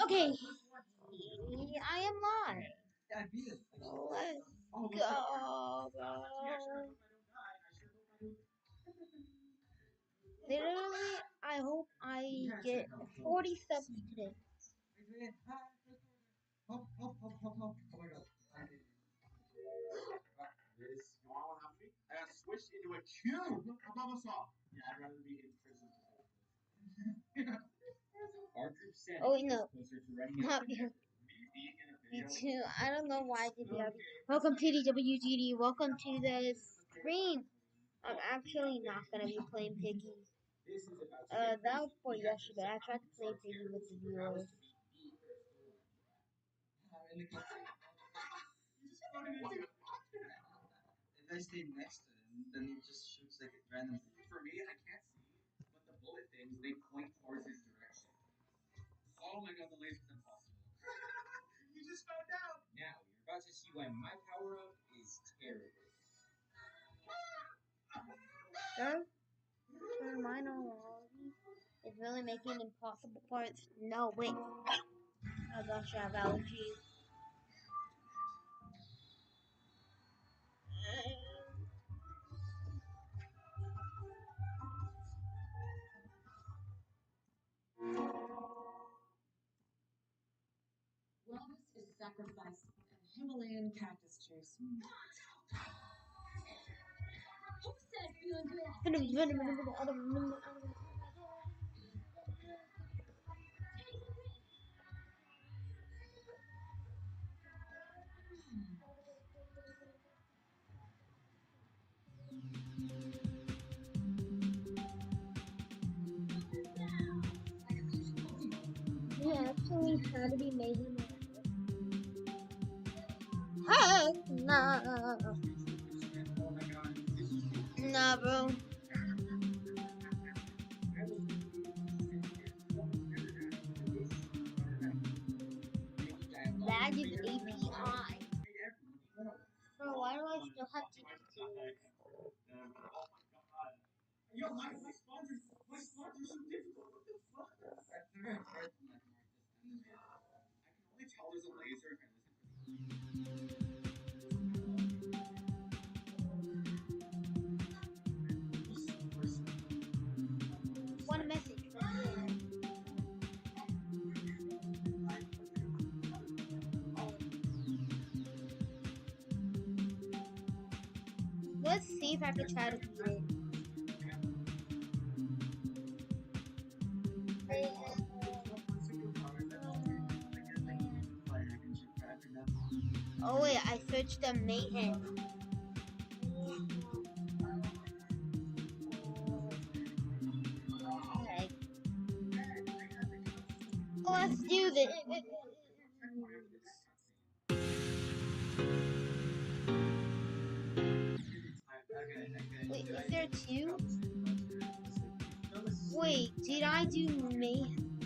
Okay, I am live. Let's go, bro. Literally, I hope I get 40 subs today. Switched into a cube. Above us all. Yeah, I'd rather be in prison. Our group said Oh, wait, no. closer to running Not out. you. Being in a Me video. too. I don't know why I did the other. Welcome to the WGD. Welcome to the stream. I'm actually not gonna be playing Piggy. This is about That was for yesterday. I tried to play Piggy with the viewers. If I stay next to him, then he just shoots like a random. For me, I can't see, but the bullet things they point towards his direction. Oh my god, the laser's impossible. You just found out. Now you're about to see why my power up is terrible. Sure, mine already. It's really making impossible parts. No, wait. Oh gosh, I have allergies. Wellness is sacrificed and Himalayan cactus juice. Yeah, actually try to be mayhem. Hey, nah, Oh my god. nah, bro. That is API. Bro, why do I still have to do this? Yo, my sponsors are so difficult. What the fuck? I've never heard from like Marcus. I can only tell there's a laser if I listen to One message. Let's see if I can try to beat it. Oh wait, I searched the mayhem. Okay. Let's do this. Wait, is there two? Wait, did I do mayhem?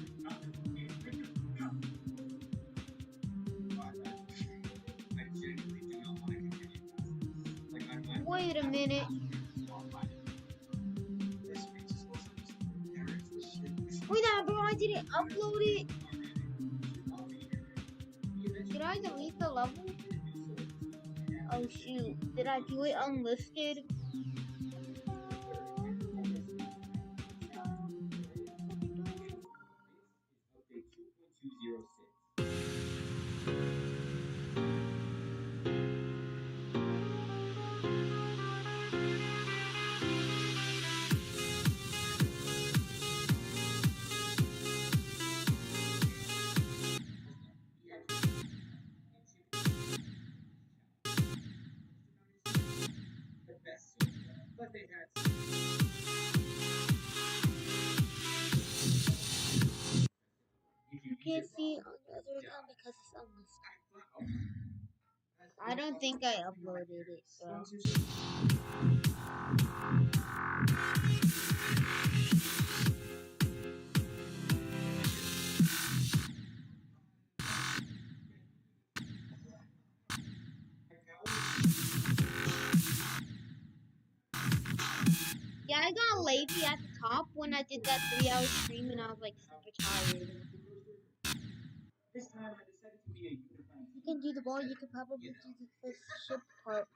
Wait a minute. Wait, now, bro, I didn't upload it. Did I delete the level? Oh shoot, did I do it unlisted? But they had You can't see it on the other account because it's unlisted. I don't think I uploaded it, so. Yeah, I got lazy at the top when I did that 3-hour stream and I was like super tired. You can do the ball, you can probably do the ship part.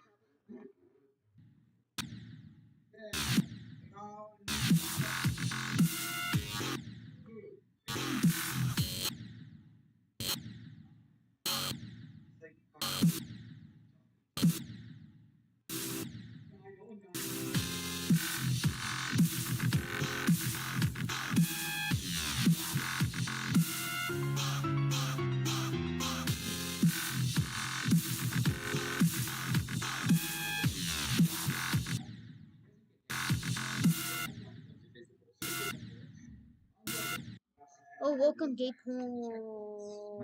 Oh, welcome, Gay Pool.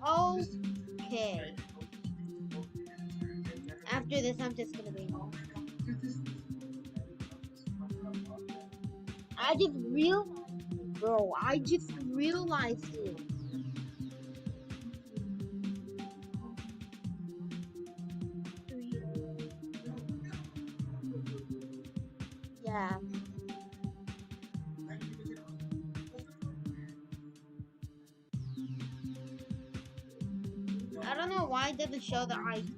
Okay. After this, I'm just gonna be. I just realized it, bro. I just realized it. Yeah. I don't know why it doesn't show the ice.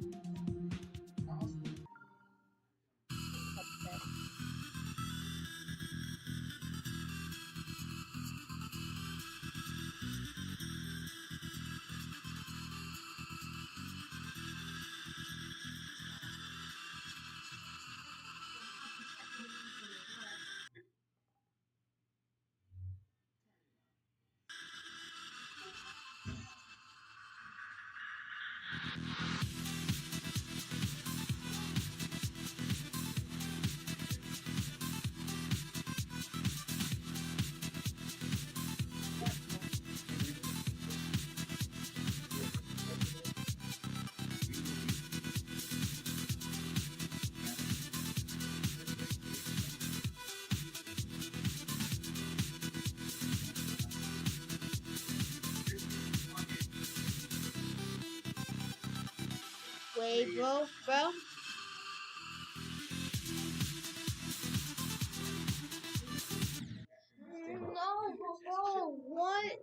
Wait, bro. No, bro. What?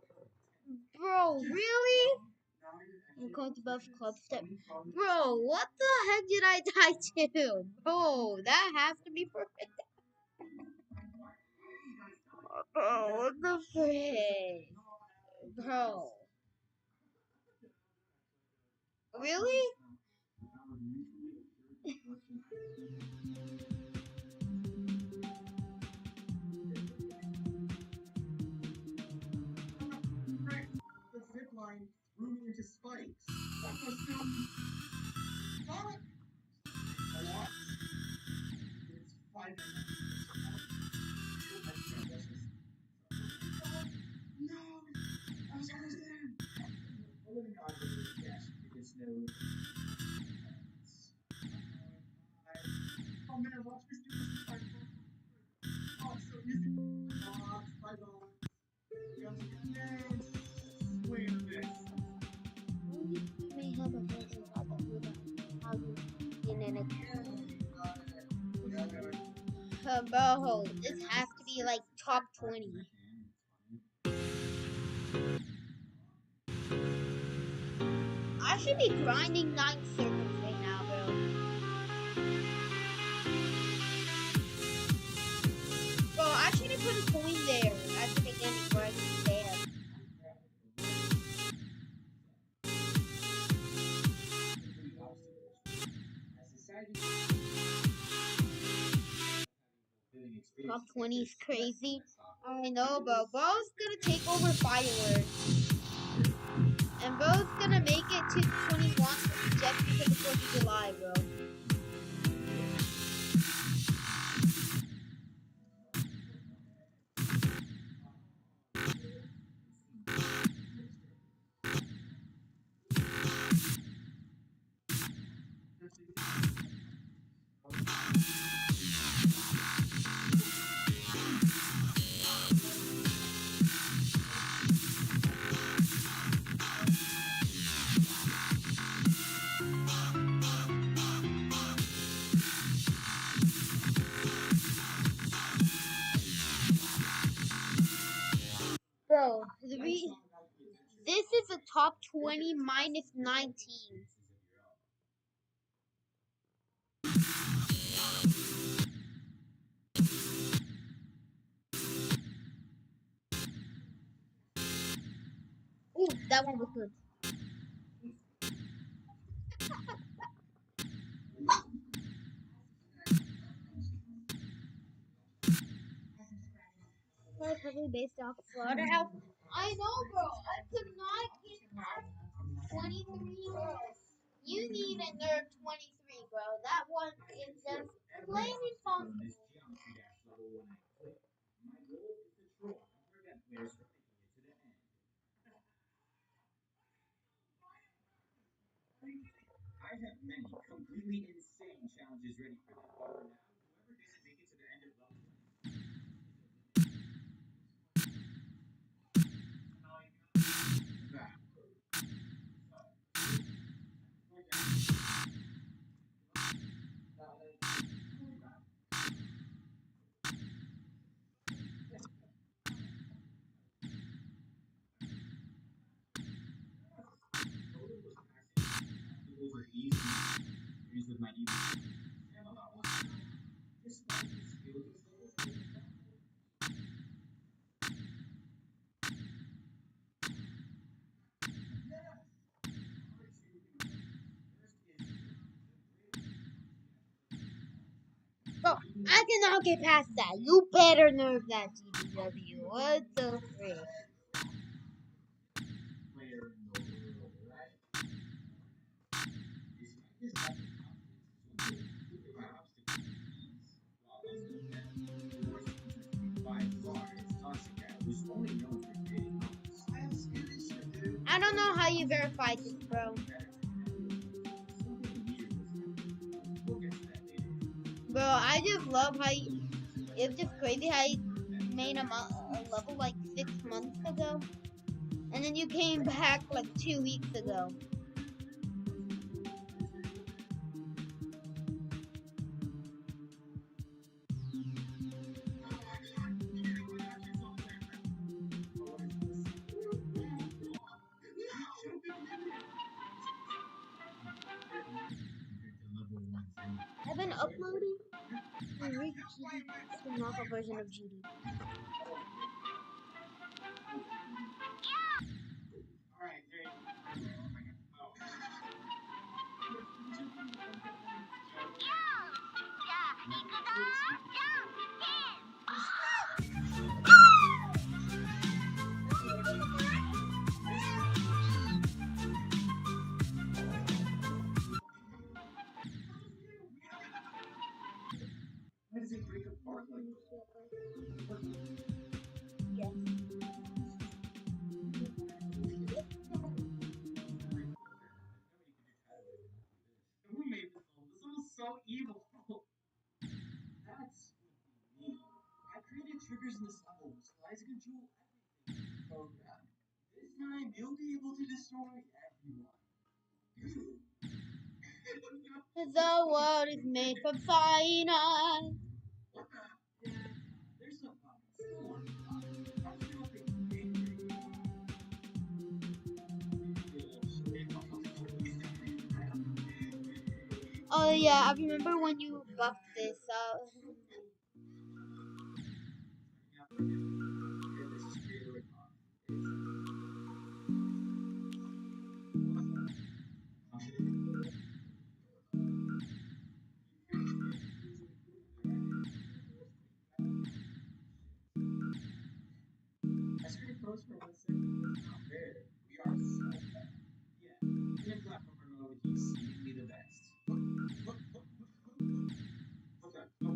Bro, really? I'm going to buff club step. Bro, what the heck did I die to? Bro, that has to be perfect. Bro, what the frick? Bro. Really? The zip line threw me into spikes. That must be what? It's 5 minutes. No, I was almost there. I live in God yes, because no. Oh man, watch me do this. Oh, it's so easy. Bye bye. Wait a minute. You may have a version of that without how you in it. Bro, this has to be like top 20. I should be grinding 9 circles right now, bro. Bro, I should have put a coin there at the beginning where I didn't there. Top 20 is crazy. I know, bro. Bro's gonna take over fireworks. And bro's gonna make it to 21 just because of 4th of July, bro. Bro, this is a top 20 minus 19. Ooh, that one was good. Probably based off Slaughterhouse. I know, bro. I could not get past 23, bro. You need a nerd 23, bro. That one is just plain impossible. I have many completely insane challenges ready for them. But for now, whoever didn't make it to the end of level 20. Those are easy series with my evil. Just like the skills and stuff. Bro, I cannot get past that. You better nerf that GDW. What the frick? Player in the world, right? This type of confidence is what my obstacle is. While those are the best, the worst ones by far is Toxic Cat, who's only known for creating novels. I am serious, dude. I don't know how you verified this, bro. Bro, I just love how you. It's just crazy how you made a level like 6 months ago. And then you came back like 2 weeks ago. I've been uploading the knockoff version of GD. Why does it break apart like Yes. Who made this level? This level's so evil. That's me. I created triggers in this level, so I can control everything. Program. This time you'll be able to destroy everyone. The world is made from cyanide. There's some problems. Oh yeah, I remember when you buffed this. I screwed post for 1 second. It's not fair. We are so bad. Yeah. In a platformer mode, he's seemingly the best. Okay. Oh,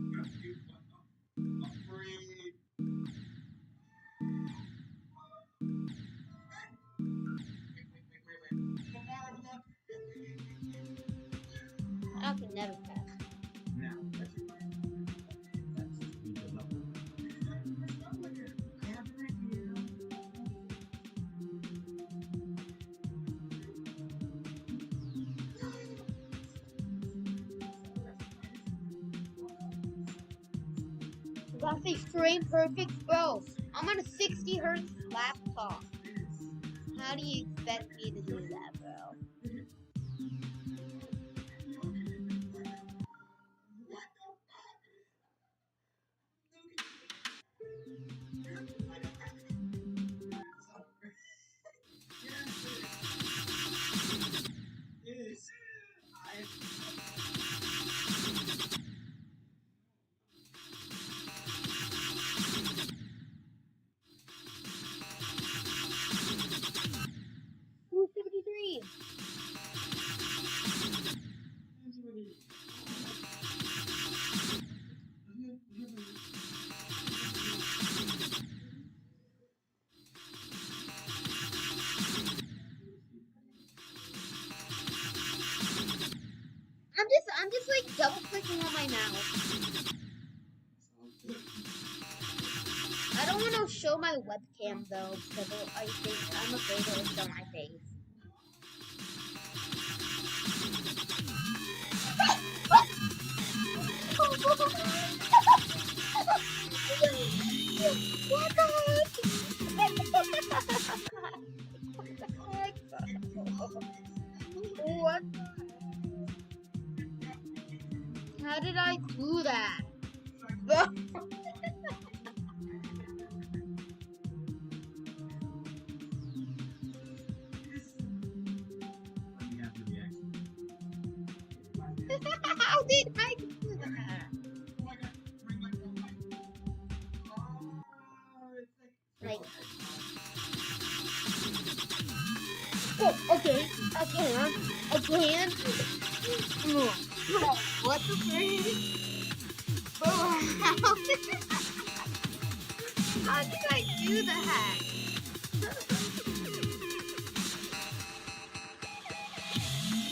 That's a frame perfect, bro. I'm on a 60 hertz laptop. How do you expect me to do that, bro? Yes. 273. I'm just like double clicking on my mouse. I don't want to show my webcam though, because I think I'm afraid it'll show my face. What the heck? What? How did I do that? How did I do that? Like, oh, okay, again. What the frick? How did I do that?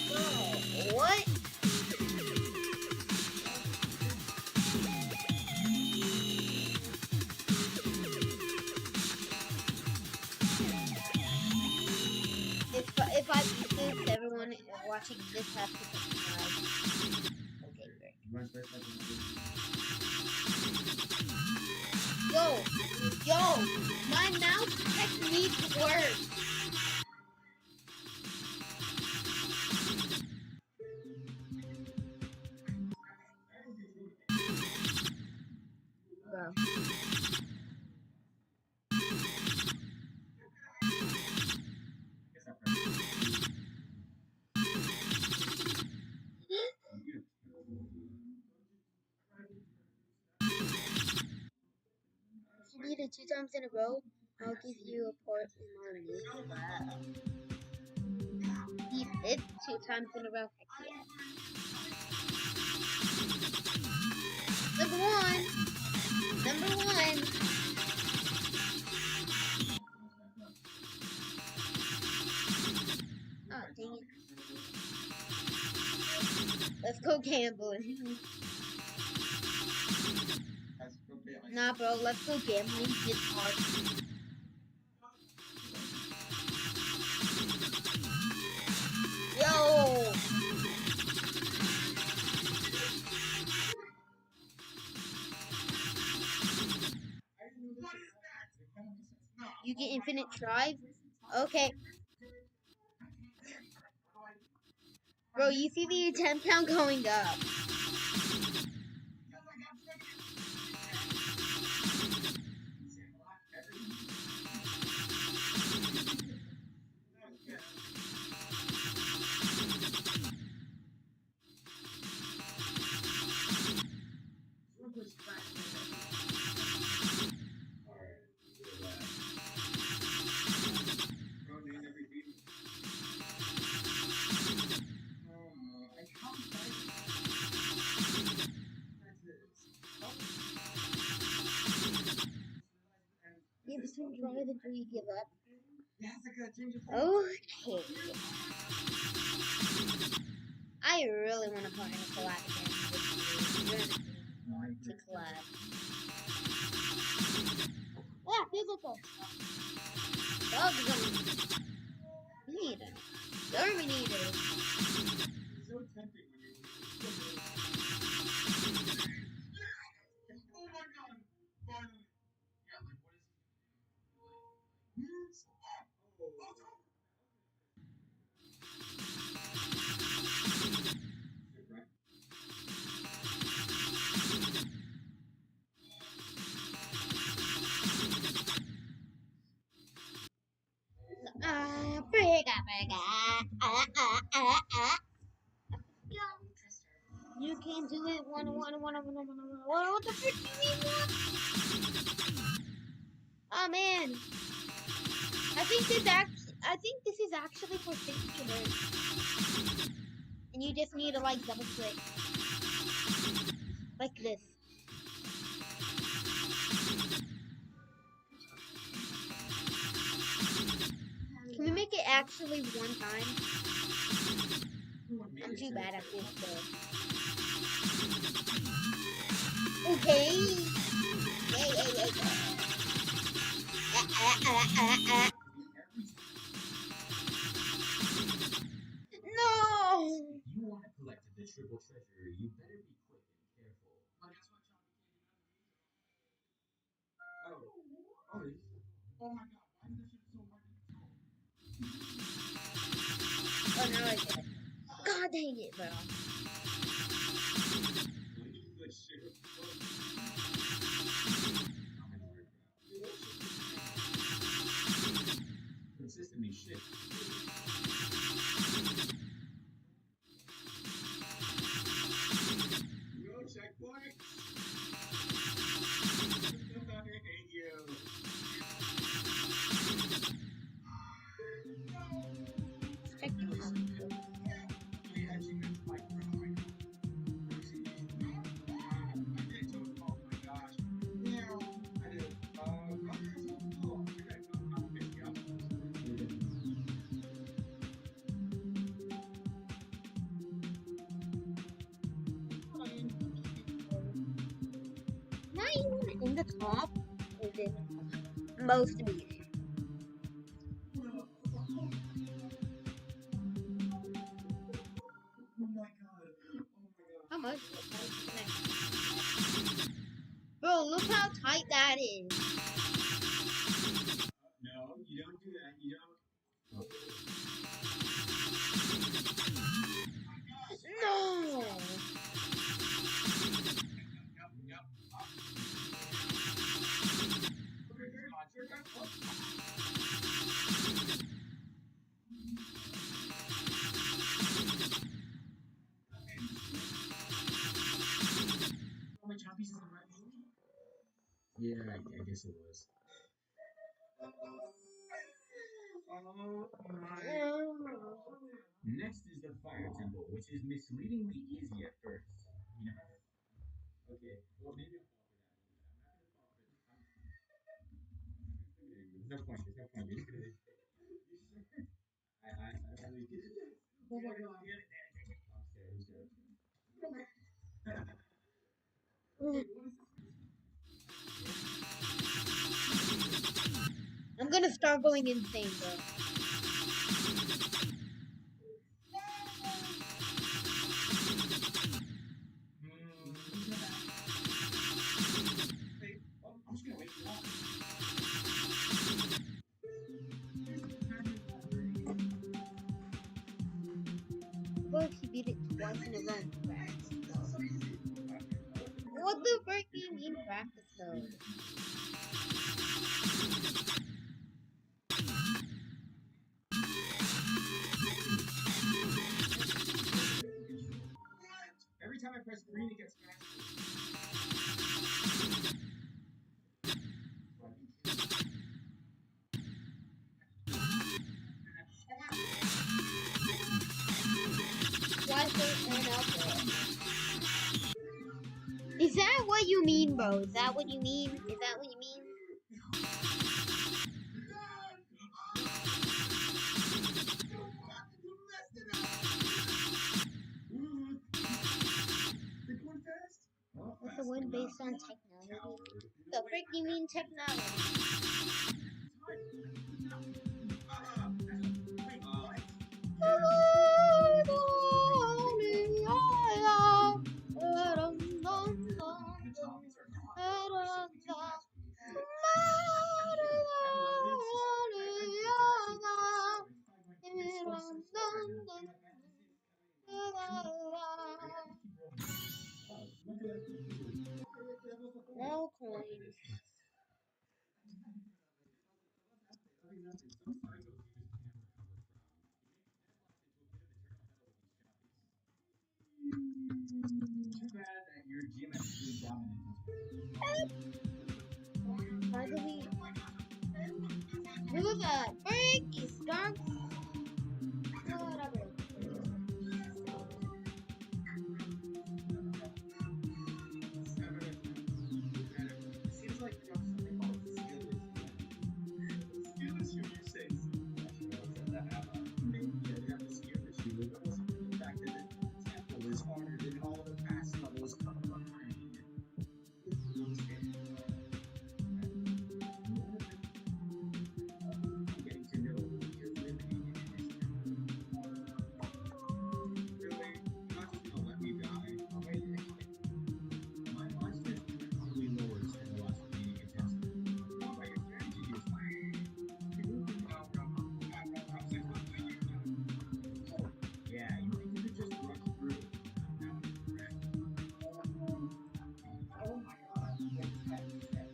Bro, what? If I beat this, everyone watching this has to subscribe. Okay, great. Yo, my mouse technique works. Bro. If you need it 2 times in a row, I'll give you a port in my new club. He did 2 times in a row. Heck yeah. Number one. Oh, dang it. Let's go gambling. Nah, bro, let's go gambling. It's hard. Yo! You get infinite drive? Okay. Bro, you see the attempt count going up. Give us some drive until you give up. Okay. I really want to put in a collab again. To collab. Yeah, physical. Dog zone. We need it. Terminator. So tempting when you. Oh my god! What the frick do you mean? What? Oh man, I think this is actually for 60 hertz, and you just need to like double click like this. Can we make it actually one time? I'm too bad at this though. Okay. No. If you want to collect the triple treasure, you better be quick and careful. Oh, guess what, Choppy? Oh my God! Why is this shit so hard to control? Oh no, I get it. God dang it, bro. Good shit. Consistently shit. No checkpoint. I hate you. Not even in the top. Is it most amazing? How much? Bro, look how tight that is. No, you don't do that. You don't. No. Yeah, I guess it was. Next is the fire temple, which is misleadingly easy at first. You know? Okay. Well, maybe I'll fall for that. I'm not gonna fall for it. There's no point. There's no point. You're just gonna. I really did it. Oh my God. I'm scared. I'm scared. I'm gonna start going insane, bro. I'm just gonna wait for that. What if you beat it twice in a row? What the frick do you mean practice mode? Every time I press green, it gets faster. Why is there one out there? Is that what you mean, bro? Is that what you mean? Is that what you mean? What's the word based on technology? The frick do you mean technology? No coins. Too bad that your geometry to the break is dark. Whatever. It seems like you have something called Steelers. Steelers shoe, you say? Maybe they have the Steelers shoe. It wasn't the fact that Tampa was harder than all the past levels combined. Getting to know you're living in this really not just gonna let me die. My monster is really lower than the last meeting contestant. Oh, my strategy is yeah, you think you could just rush through it? That would be correct. Oh my god, what is that?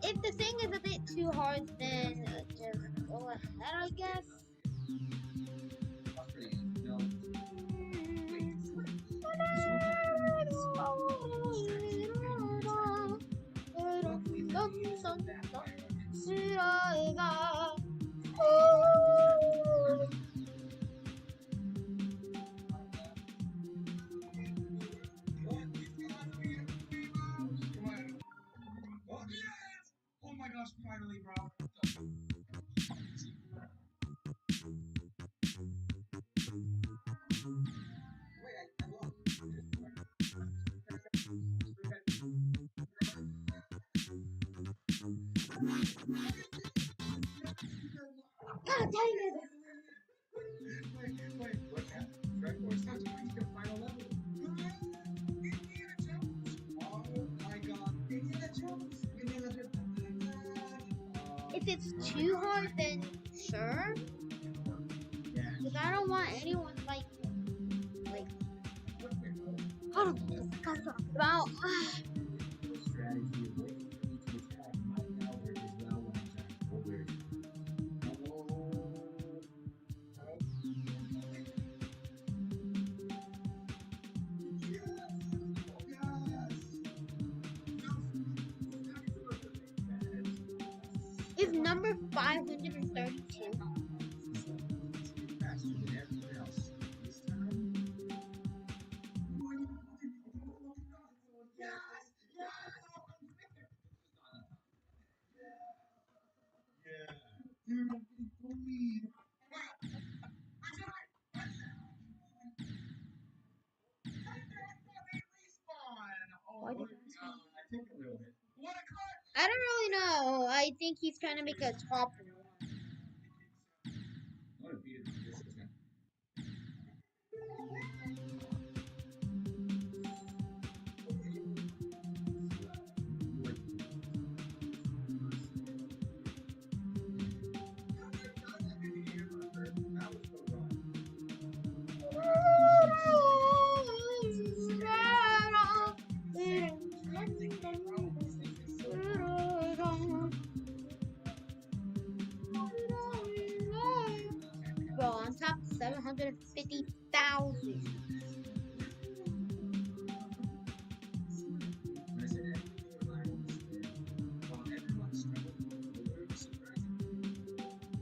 If the thing is a bit too hard, then just go ahead, I guess. Oh my gosh, finally, bro. God dang it! Wait, what's that? Strike Force, not to reach the final level. Indiana Jones. Oh my god, Indiana Jones. If it's too hard, then sure. Yeah. Because I don't want anyone like I don't know what I'm talking about. Strategy of waiting for me to attack might now work as well when I attack forward. Is number 532? Faster than everyone else. This time. Yeah. You're not getting bullied. Why did I think a little bit. What a cut! I don't really know. I think he's trying to make a top one. I want to beat it. This is gonna. Bro, on top 750,000.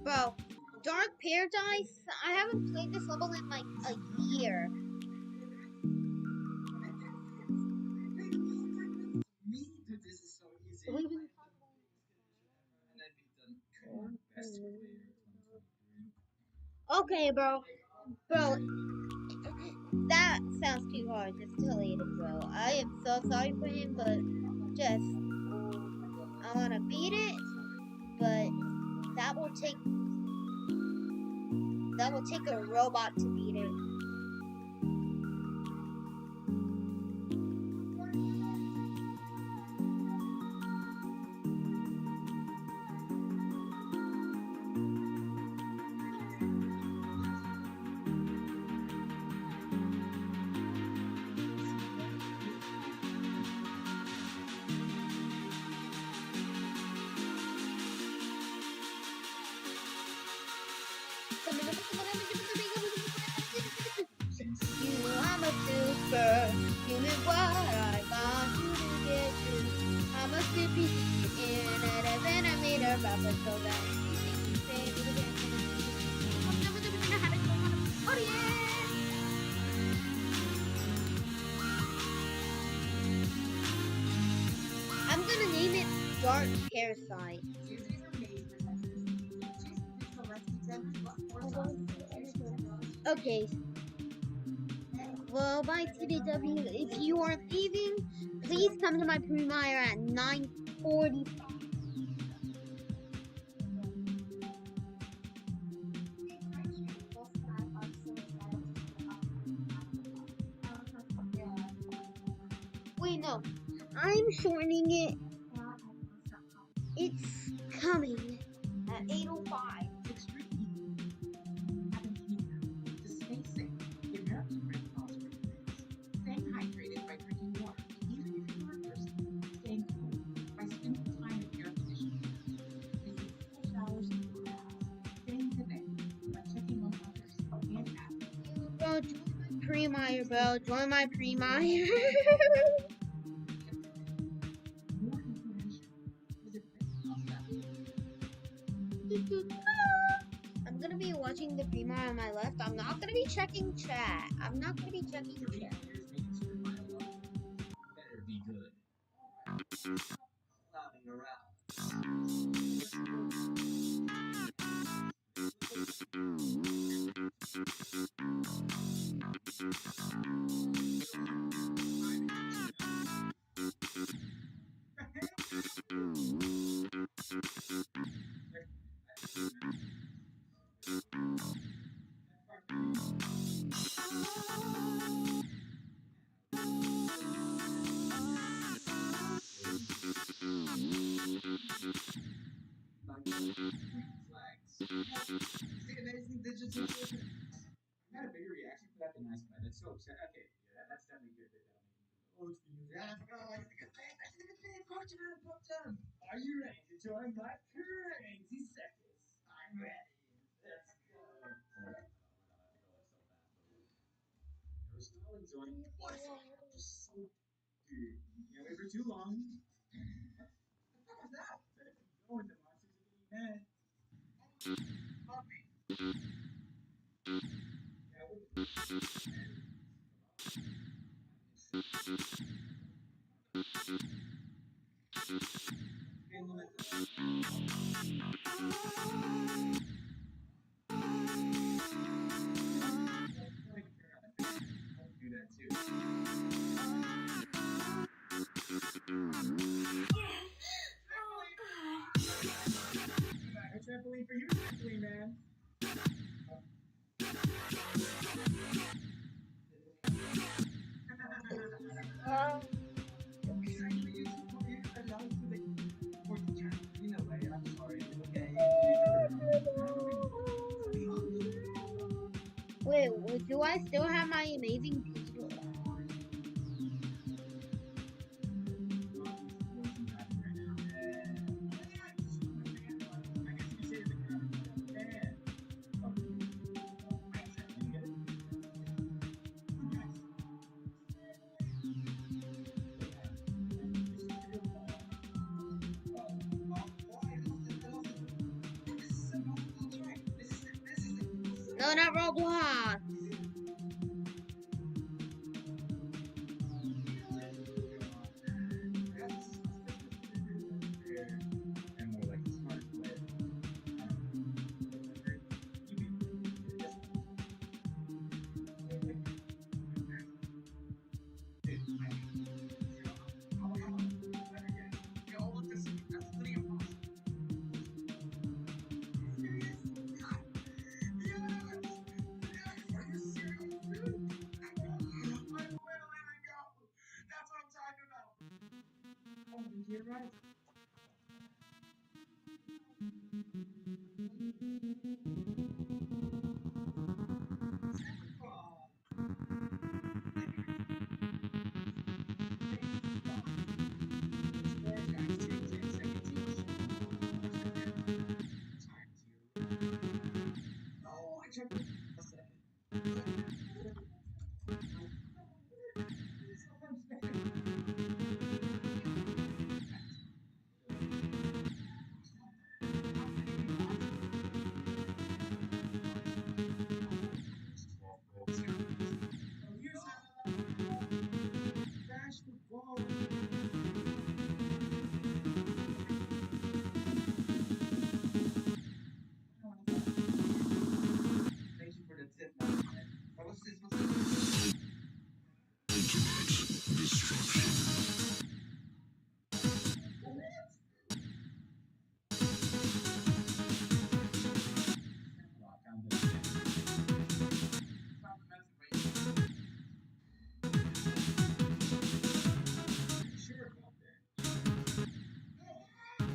Bro, Dark Paradise, I haven't played this level in like a year. Okay, bro. Bro, that sounds too hard. Just delete it, bro. I am so sorry for him, but just I wanna beat it, but that will take a robot to beat it. first. Give me what I got you to get you. I must be in a centimeter, but so that you say me to get you. Oh yeah! I'm gonna name it Dark Parasite. Tuesdays are made for Texas. Tuesdays so let's be 10 plus 4 sauces. Okay. Well, bye TDW. If you are leaving, please come to my premiere at 9:45. Wait, no. I'm shortening it. It's coming at 8:05. It's really having cancer to stay safe. The American Red Cross recommends staying hydrated by drinking water, even if you are thirsty. Staying cool by spending time in air conditioning. Taking full showers and baths. Staying connected by checking on others and asking. Bro, join my premiere, bro. Join my premiere. More information. Visit I'm gonna be watching the premiere on my left. I'm not gonna be checking chat. I'm not gonna be checking chat. Better be good. Clowning around. Flags. See, amazing digital. I had a bigger reaction for that than I expected. That's so upset. Okay, yeah, that's definitely good. Oh, it's the music. Yeah, I forgot. It's the good thing. It's the good thing. Pop-time. Are you ready to join my crazy circus? I'm ready. Let's go. Aristotle joined. What? Just so dude. You can't wait for too long. What was that? Better keep going. The monsters are getting mad. Puppy. Yeah, do that too. A trampoline for you, trampoline man. Wait, do I still have my amazing people? No, not Roblox. You're right. No, I checked a second.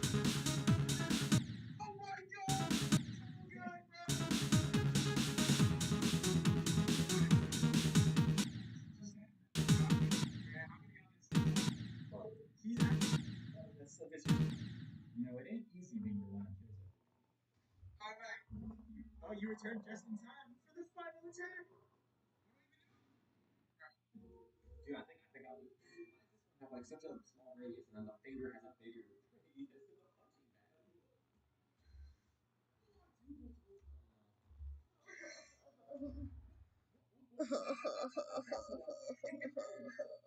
Oh my god! Oh god, bro! He's actually that's so disrespectful. You know, it ain't easy being the one who kills her. Hi, back. Oh, you returned just in time for the final attack. Dude, I think I'll. Why does this one have like such a small radius, and then the finger has a bigger radius? It's a punching bag.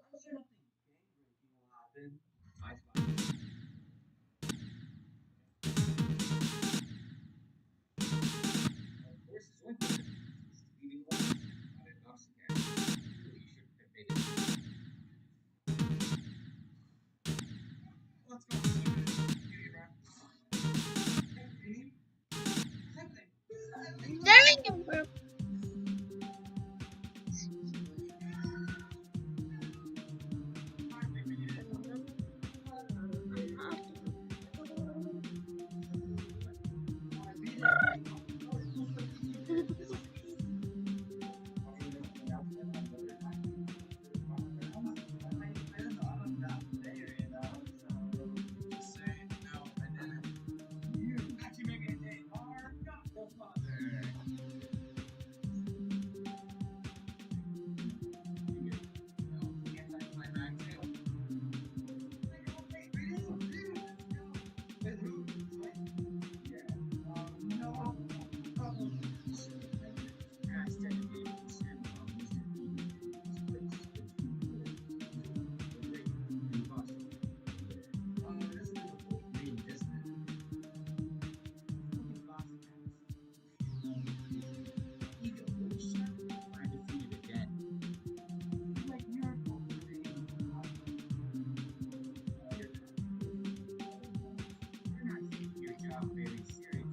I'm sure nothing game-breaking will happen. I spy. Of course, his one thing is leaving one $5 again. Really, you shouldn't have made it. Let's go. Give me a round. Hey, what's happening? Dang, bro. Very serious.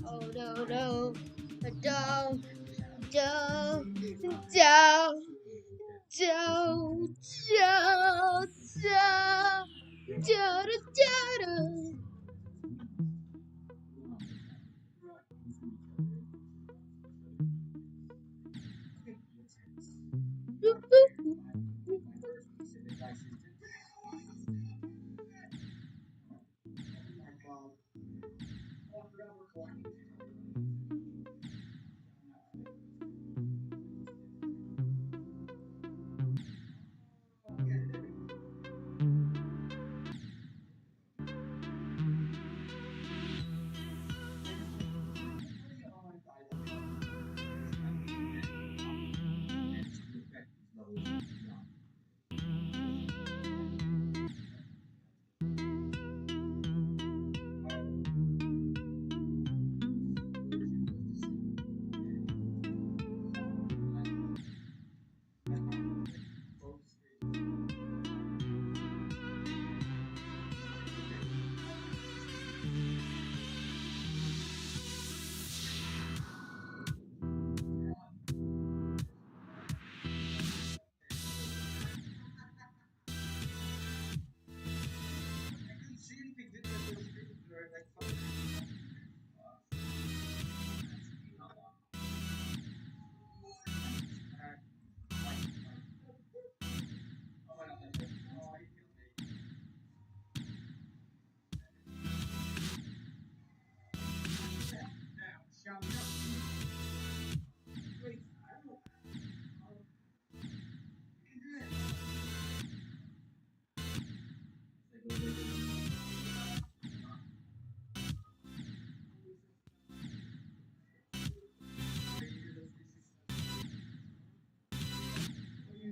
Oh no, no. Don't, don't, don't, don't, don't.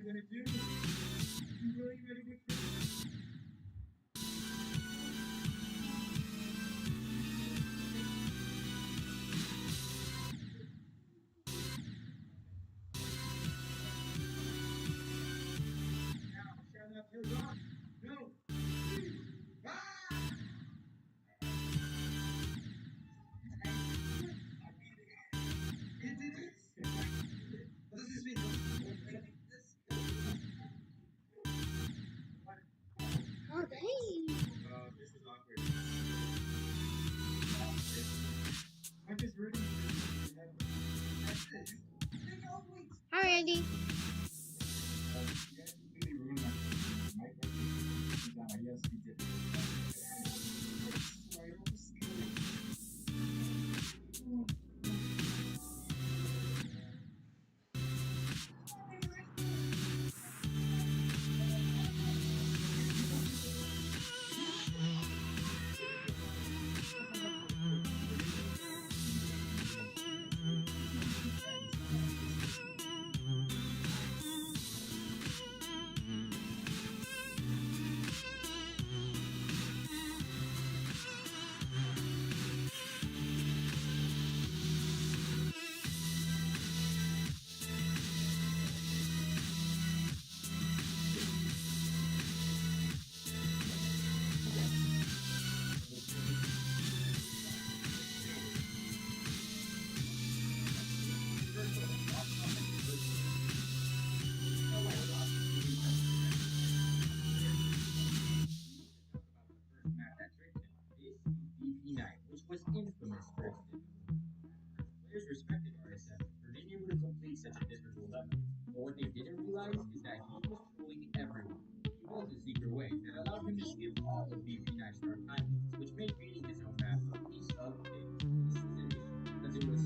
Gonna do? You really ready to Stop, you're wrong. No. Ah! It did it. What does this mean? Oh, dang. This is awkward. I'm just rooting for you. Hi, Andy. You guys completely ruined my question. Yes, we did. Which was infamous for its difficulty. Players respected RSF for being able to complete such a difficult level, but what they didn't realize is that he was trolling everyone. He built a secret way that allowed him to skip all of VP9's start timings, which made beating his own map a piece of cake. This is an issue, because it was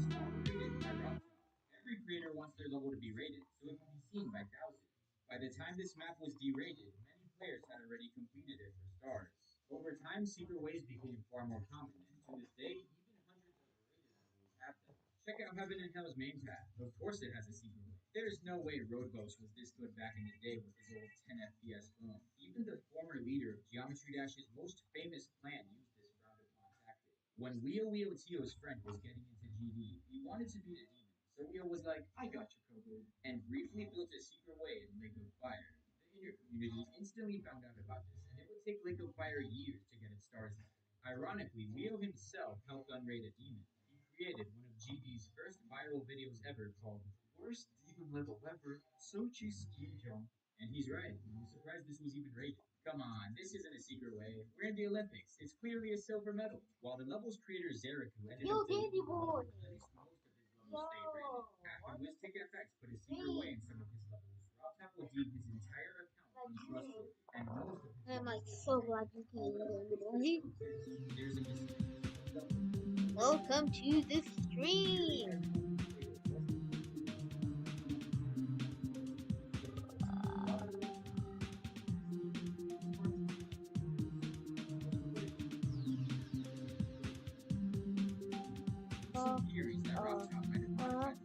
rated by Rockstar. Every creator wants their level to be rated, so it can be seen by thousands. By the time this map was derated, many players had already completed it for stars. Over time, secret ways became far more common, and to this day, even hundreds of rated levels have them. Check out Heaven and Hell's main path. Of course it has a secret way. There's no way Road Ghost was this good back in the day with his old 10 FPS phone. Even the former leader of Geometry Dash's most famous clan used this frowned upon tactic. When Wheel Wheel Tio's friend was getting into GD, he wanted to beat a demon. So Wheel was like, I got you, Kobo, and briefly built a secret way in Lake of Fire. The inner community instantly found out about this, and it would take Lake of Fire years to get its stars back. Ironically, Wheel himself helped unraid a demon. He created one of GD's first viral videos ever called Worst Demon Level Ever, Sochi Ski Jump. And he's right, I'm surprised this was even rated. Come on, this isn't a secret way. We're in the Olympics. It's clearly a silver medal. While the level's creator Zeriku ended Yo, up building Dandy the level, boy. at least most of his levels stayed rated. After WizTick FX put a secret way in some of his levels, RobTop will deem his entire account untrustworthy, and most of his I'm like levels so glad you came in. there's a mistake. Welcome to the stream. Theories that RobTop might have modified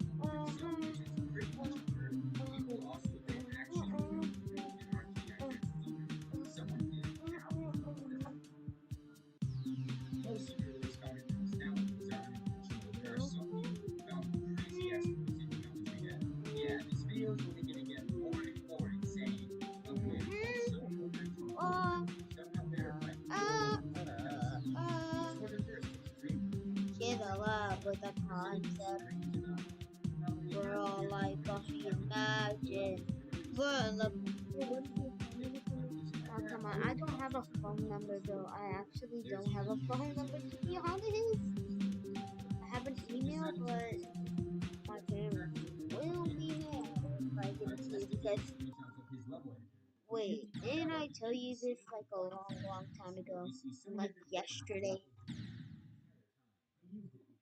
some missions pretty much occurred. People also then actually used an architecture either. Someone did. Most secretly started from Stanley Design. There are some people who found crazy exploits in Geometry Dash. Yeah, this video is only gonna get more and more insane. Okay, so somehow verified. These were the first extreme. Get a lot with the concept. We're all like Buffy and Magic. We're in the. Oh, come on. I don't have a phone number though. I actually don't have a phone number to be honest. I have an email, but my parents will email if I give it to you because. Wait, didn't I tell you this like a long time ago? Like yesterday?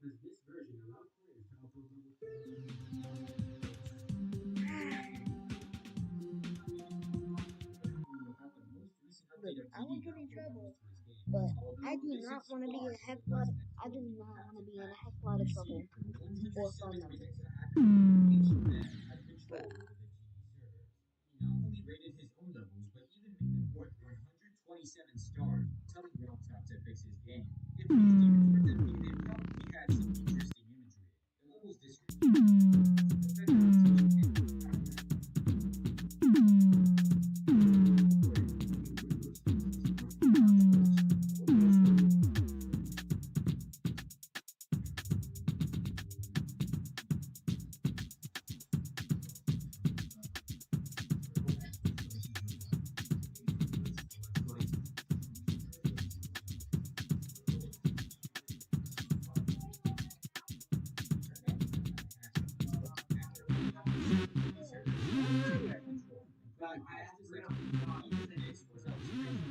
Because this version allowed players to upload level I won't get in trouble, but I do not want to be in a heck lot. I do not want to be in a heck lot of trouble or phone number. He not only rated his own levels, but even made them worth 127 stars, telling RobTop to fix his game. If these demons were defeated, they probably had some interesting imagery. The levels description. 5 past this expert. Even this was how strange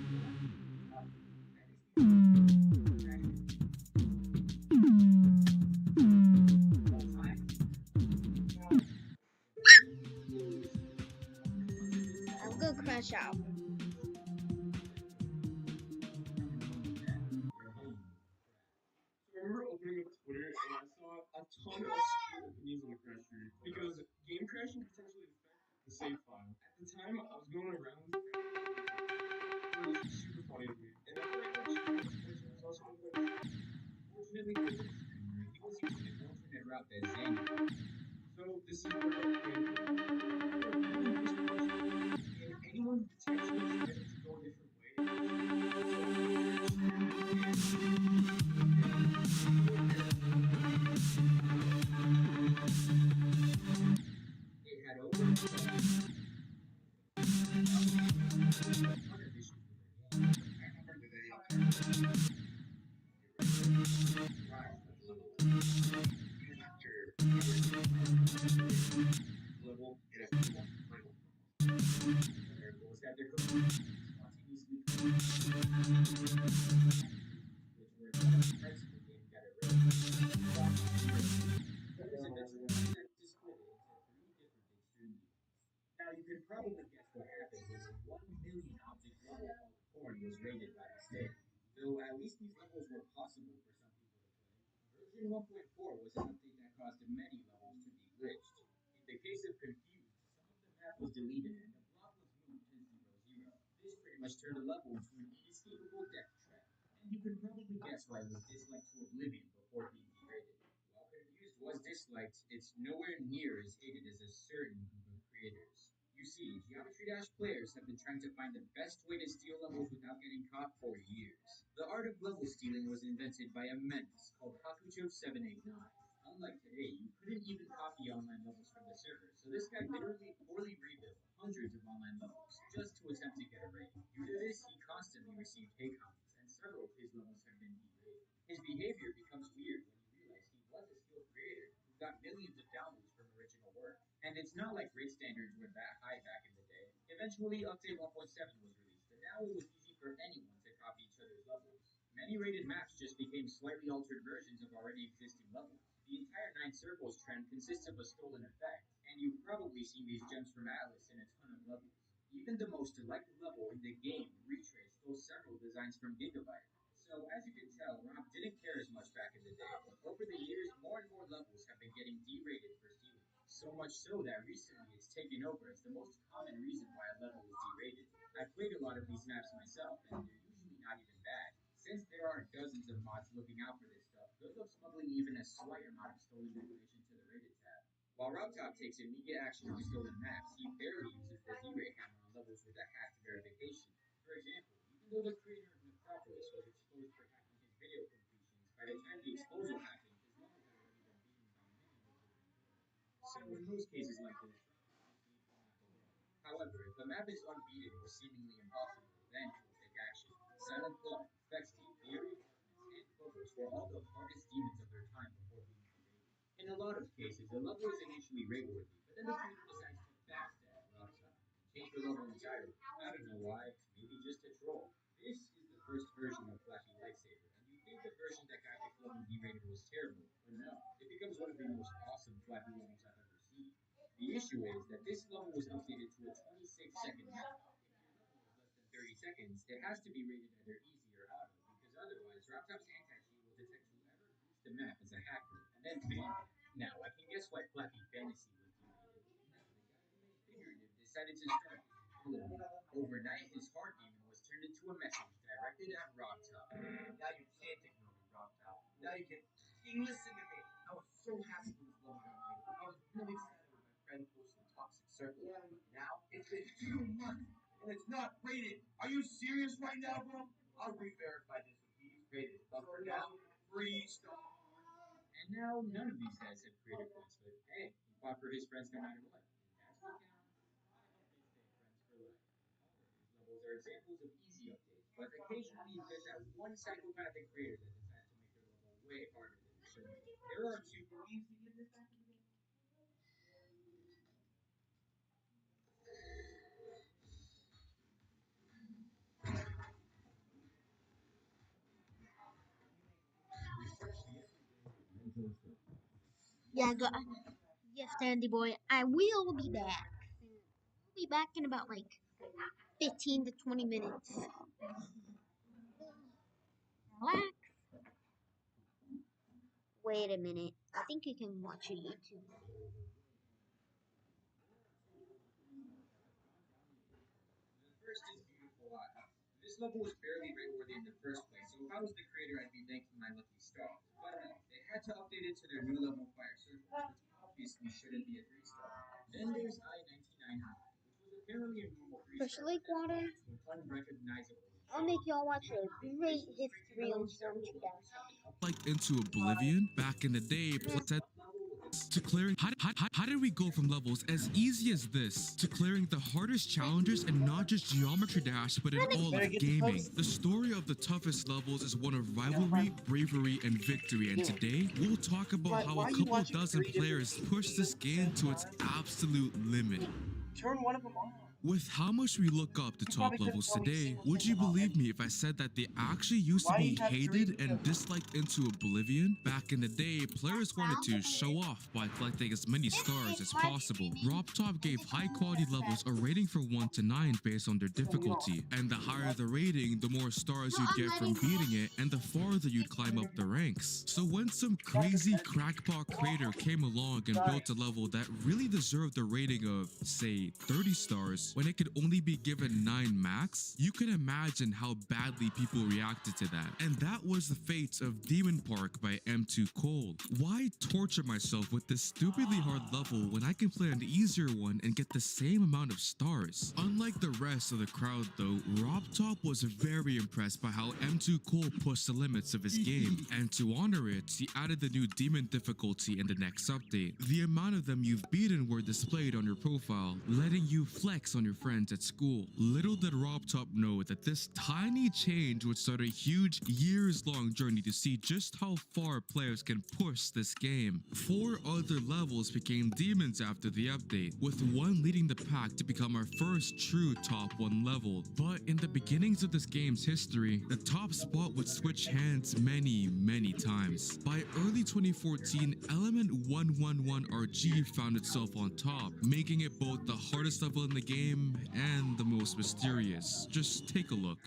I'm gonna crash out. I remember opening up Twitter and I saw a ton of split opinions on the crash review because game crashing potentially affects the save file. At the time, I was going around it was super funny to me. And then when I went to Twitch, I saw someone like, fortunately for this streamer, he was using an alternate route that Zane did. So this is where it came from. And anyone who potentially tried to go a different way, it had over a ton of issues with their game. I remember the day even after level, it has been level. Was that they're spontaneously which were parts of the game got it right. There was eventually that to split it into 3 different extreme units. Now you can probably guess what happened when the 1 million object level called Corn was raided by mistake. Though at least these levels were possible for some people to play. Version 1.4 was an update that caused many levels to be glitched. In the case of Confused, some of the map was deleted and the block was moved to 0, 0. This pretty much turned a level into an inescapable death trap. And you can probably guess why it was disliked to oblivion before being degraded. While Confused was disliked, it's nowhere near as hated as a certain group of creators. You see, Geometry Dash players have been trying to find the best way to steal levels without getting caught for years. The art of level stealing was invented by a menace called Hakucho789. Unlike today, you couldn't even copy online levels from the server, so this guy literally poorly rebuilt hundreds of online levels just to attempt to get a raid. Due to this, he constantly received hate comments, and several of his levels have been derated. His behavior becomes weird when you realize he was a skilled creator who got millions of downloads from original work. And it's not like raid standards were that high back in the day. Eventually, Update 1.7 was released, and now it was easy for anyone to copy each other's levels. Many rated maps just became slightly altered versions of already existing levels. The entire Nine Circles trend consists of a stolen effect, and you've probably seen these gems from Atlas in a ton of levels. Even the most liked level in the game, Retrace, stole several designs from Gigabyte. So, as you can tell, Rob didn't care as much back in the day, but over the years, more and more levels have been getting derated for stealing. So much so that recently it's taken over as the most common reason why a level is derated. I've played a lot of these maps myself, and they're usually not even bad. Since there are dozens of mods looking out for this stuff, good luck smuggling even a slight amount of stolen information to the rated tab. While RobTop takes immediate action on stolen maps, he barely uses the D-Ray hammer on levels with a hacked verification. For example, even though the creator of Necropolis was exposed for hacking his video completions, by the time the exposal happened, his level had already been beaten by many local players. So in most cases like this, however, if a map is unbeaten or seemingly impossible, then he'll take action. Silent Blood, Fexty, Theory, and Phobos were all the hardest demons of their time before being derated. In a lot of cases, the level is initially raid-worthy, but then the creator decides to backstab Rockstar and change the level entirely. I don't know why, maybe just a troll. This is the first version of Flashy Lightsaber, and you think the version that got this level derated was terrible, but no, it becomes one of the most awesome Flappy levels I've ever seen. The issue is that this level was updated to a 26-second map. If your level is less than 30 seconds, it has to be rated either easy or auto, because otherwise, RobTop's anti-cheat will detect whoever boosts the map as a hacker, and then ban them. Now, I can guess why Flappy Fantasy was derated. The guy who made Figurative decided to start using bullying. Overnight, his hard demon was turned into a message directed at RobTop. Now you can't ignore me, RobTop. Now you can. You listen to me. I was so happy when this level got made. I was really excited when my friend posted Toxic Circle. But now it's been 2 months and it's not rated. Are you serious right now, bro? I'll re-verify this with these rated. But for now, free stuff. And now none of these guys have creator points, but hey, he fought for his friends no matter what. And that's what counts. I hope they stay friends for life. All of these levels are examples of easy updates, but occasionally you get that one psychopathic creator that decides to make their level way harder than it should be. There are two. Yeah, yes, Sandy boy. I will be back. I'll be back in about like 15 to 20 minutes. Relax. Wait a minute. I think you can watch a YouTube. The first is Beautiful Eye. This level was barely rateworthy in the first place, so if I was the creator, I'd be thanking my lucky star. But no, they had to update it to their new level Fire Surface, which obviously shouldn't be a 3-star. Then there's I-99, which was apparently a normal 3-star, Fresh Lake Water. to an unrecognizable. I'll make y'all watch a great history on Geometry Dash. Like into oblivion back in the day, said to clearing how did we go from levels as easy as this to clearing the hardest challenges, and not just Geometry Dash but in all of gaming? The story of the toughest levels is one of rivalry, bravery, and victory, and today we'll talk about how a couple dozen players pushed this game to its absolute limit. Turn one of them on. With how much we look up to top levels today, would you believe me if I said that they actually used to be hated and disliked into oblivion? Back in the day, players wanted to show off by collecting as many stars as possible. RobTop gave high quality levels a rating from 1 to 9 based on their difficulty, and the higher the rating, the more stars you'd get from beating it, and the farther you'd climb up the ranks. So when some crazy crackpot creator came along and built a level that really deserved a rating of, say, 30 stars, when it could only be given 9 max, you can imagine how badly people reacted to that. And that was the fate of Demon Park by M2 Cole. Why torture myself with this stupidly hard level when I can play an easier one and get the same amount of stars? Unlike the rest of the crowd though, RobTop was very impressed by how M2 Cole pushed the limits of his game, and to honor it, he added the new demon difficulty in the next update. The amount of them you've beaten were displayed on your profile, letting you flex on your friends at school. Little did RobTop know that this tiny change would start a huge years-long journey to see just how far players can push this game. 4 other levels became demons after the update, with one leading the pack to become our first true top 1 level. But in the beginnings of this game's history, the top spot would switch hands many times. By early 2014, Element 111 RG found itself on top, making it both the hardest level in the game and the most mysterious. Just take a look.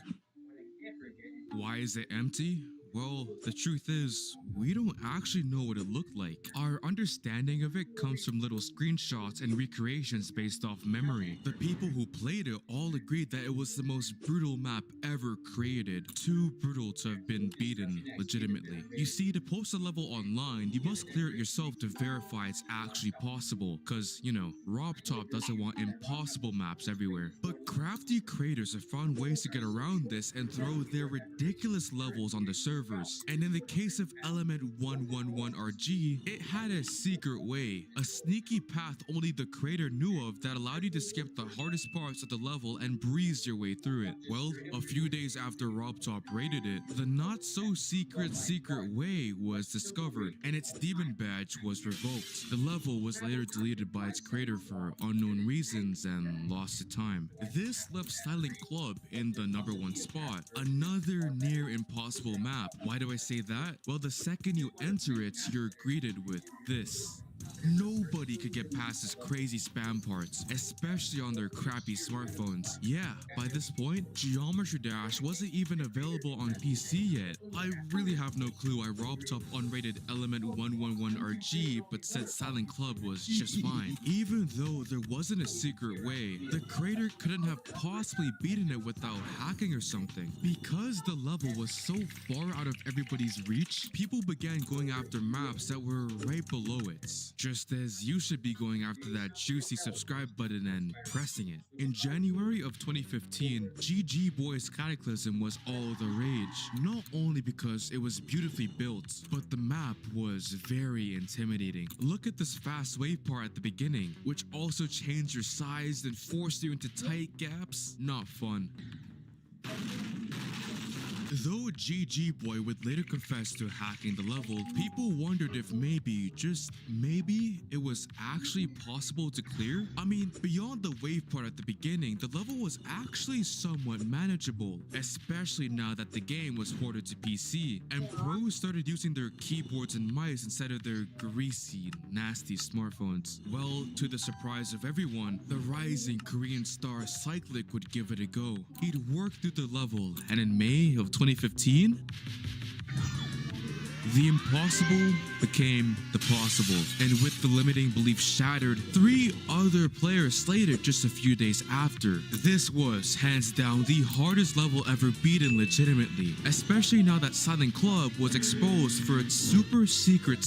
Why is it empty? Well, the truth is, we don't actually know what it looked like. Our understanding of it comes from little screenshots and recreations based off memory. The people who played it all agreed that it was the most brutal map ever created. Too brutal to have been beaten legitimately. You see, to post a level online, you must clear it yourself to verify it's actually possible. Cause, you know, RobTop doesn't want impossible maps everywhere. But crafty creators have found ways to get around this and throw their ridiculous levels on the server. And in the case of Element 111 RG, it had a secret way, a sneaky path only the creator knew of that allowed you to skip the hardest parts of the level and breeze your way through it. Well, a few days after RobTop rated it, the not so secret way was discovered, and its demon badge was revoked. The level was later deleted by its creator for unknown reasons and lost to time. This left Silent Club in the #1 spot, another near impossible map. Why do I say that? Well, the second you enter it, you're greeted with this. Nobody could get past his crazy spam parts, especially on their crappy smartphones. Yeah, by this point, Geometry Dash wasn't even available on PC yet. I really have no clue why RobTop unrated Element 111 RG but said Silent Club was just fine. Even though there wasn't a secret way, the creator couldn't have possibly beaten it without hacking or something. Because the level was so far out of everybody's reach, people began going after maps that were right below it. Just as you should be going after that juicy subscribe button and pressing it. In January of 2015, GG Boys Cataclysm was all the rage. Not only because it was beautifully built, but the map was very intimidating. Look at this fast wave part at the beginning, which also changed your size and forced you into tight gaps. Not fun. Though GG Boy would later confess to hacking the level, people wondered if maybe, just maybe, it was actually possible to clear. I mean, beyond the wave part at the beginning, the level was actually somewhat manageable, especially now that the game was ported to PC, and pros started using their keyboards and mice instead of their greasy, nasty smartphones. Well, to the surprise of everyone, the rising Korean star Cyclic would give it a go. He'd work through the level, and in May of 2015, the impossible became the possible, and with the limiting belief shattered, 3 other players slated just a few days after. This was, hands down, the hardest level ever beaten legitimately, especially now that Silent Club was exposed for its super secret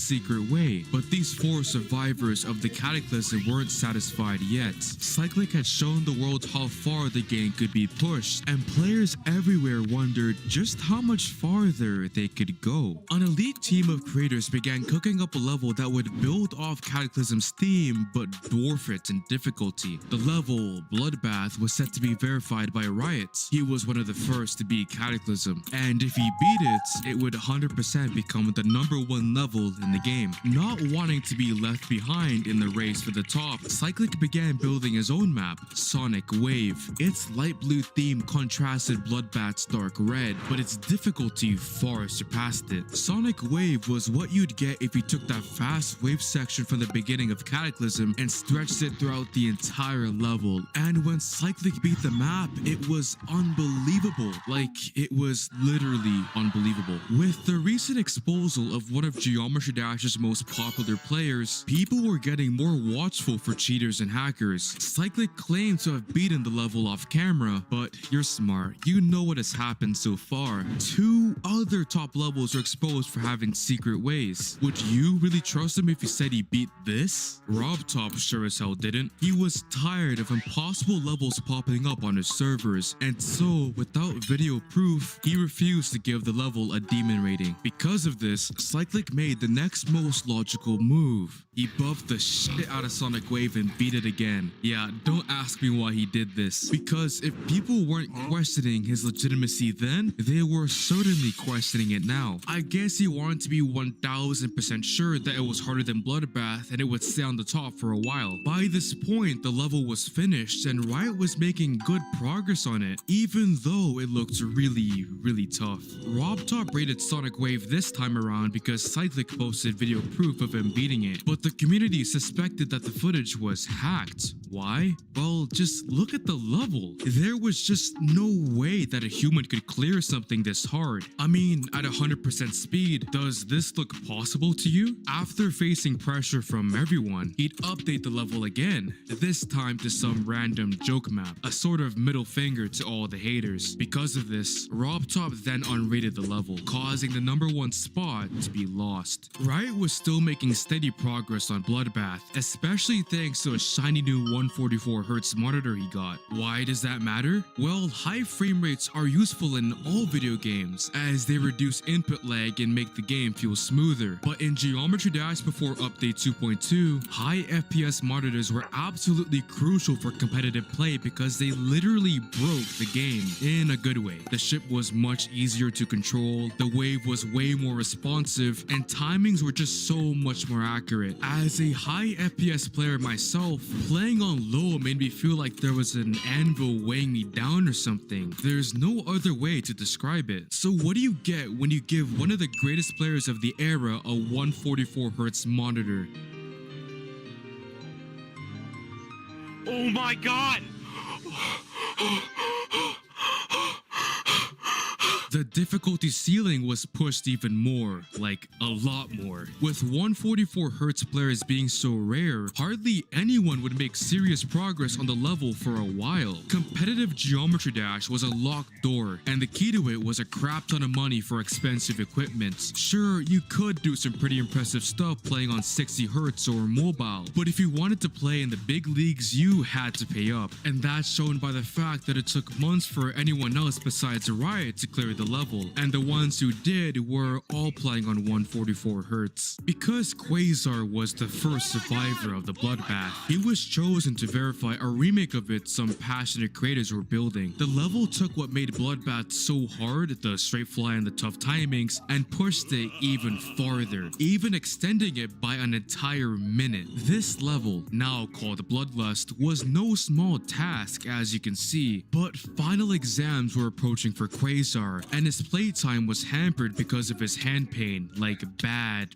way. But these 4 survivors of the Cataclysm weren't satisfied yet. Cyclic had shown the world how far the game could be pushed, and players everywhere wondered just how much farther they could go. An elite team of creators began cooking up a level that would build off Cataclysm's theme but dwarf it in difficulty. The level, Bloodbath, was set to be verified by Riot. He was one of the first to beat Cataclysm, and if he beat it, it would 100% become the #1 level in the game. Not wanting to be left behind in the race for the top, Cyclic began building his own map, Sonic Wave. Its light blue theme contrasted Bloodbath's dark red, but its difficulty far surpassed it. Sonic Wave was what you'd get if you took that fast wave section from the beginning of Cataclysm and stretched it throughout the entire level. And when Cyclic beat the map, it was unbelievable. Like, it was literally unbelievable. With the recent exposure of one of Geometry Dash's most popular players, people were getting more watchful for cheaters and hackers. Cyclic claimed to have beaten the level off camera, but you're smart. You know what has happened so far. 2 other top levels are exposed for having secret ways. Would you really trust him if he said he beat this? RobTop sure as hell didn't. He was tired of impossible levels popping up on his servers, and so without video proof, he refused to give the level a demon rating. Because of this, Cyclic made the next most logical move. He buffed the shit out of Sonic Wave and beat it again. Yeah, don't ask me why he did this, because if people weren't questioning his legitimacy then, they were certainly questioning it now. I guess he wanted to be 1000% sure that it was harder than Bloodbath and it would stay on the top for a while. By this point, the level was finished and Riot was making good progress on it, even though it looked really tough. RobTop rated Sonic Wave this time around because Cyclic posted video proof of him beating it, but the community suspected that the footage was hacked. Why? Well, just look at the level. There was just no way that a human could clear something this hard. I mean, at 100% speed, does this look possible to you? After facing pressure from everyone, he'd update the level again, this time to some random joke map, a sort of middle finger to all the haters. Because of this, RobTop then unrated the level, causing the #1 spot to be lost. Riot was still making steady progress on Bloodbath, especially thanks to a shiny new 144Hz monitor he got. Why does that matter? Well, high frame rates are useful in all video games, as they reduce input lag and make the game feel smoother. But in Geometry Dash before update 2.2, high FPS monitors were absolutely crucial for competitive play because they literally broke the game in a good way. The ship was much easier to control, the wave was way more responsive, and timings were just so much more accurate. As a high FPS player myself, playing on low made me feel like there was an anvil weighing me down or something. There's no other way to describe it. So what do you get when you give one of the greatest players of the era a 144Hz monitor? Oh my god! The difficulty ceiling was pushed even more, like a lot more. With 144Hz players being so rare, hardly anyone would make serious progress on the level for a while. Competitive Geometry Dash was a locked door, and the key to it was a crap ton of money for expensive equipment. Sure, you could do some pretty impressive stuff playing on 60Hz or mobile, but if you wanted to play in the big leagues, you had to pay up. And that's shown by the fact that it took months for anyone else besides Riot to clear the level, and the ones who did were all playing on 144 Hz. Because Quasar was the first survivor of the bloodbath, he was chosen to verify a remake of it some passionate creators were building. The level took what made Bloodbath so hard, the straight fly and the tough timings, and pushed it even farther, even extending it by an entire minute. This level, now called Bloodlust, was no small task as you can see, but final exams were approaching for Quasar, and his playtime was hampered because of his hand pain, like bad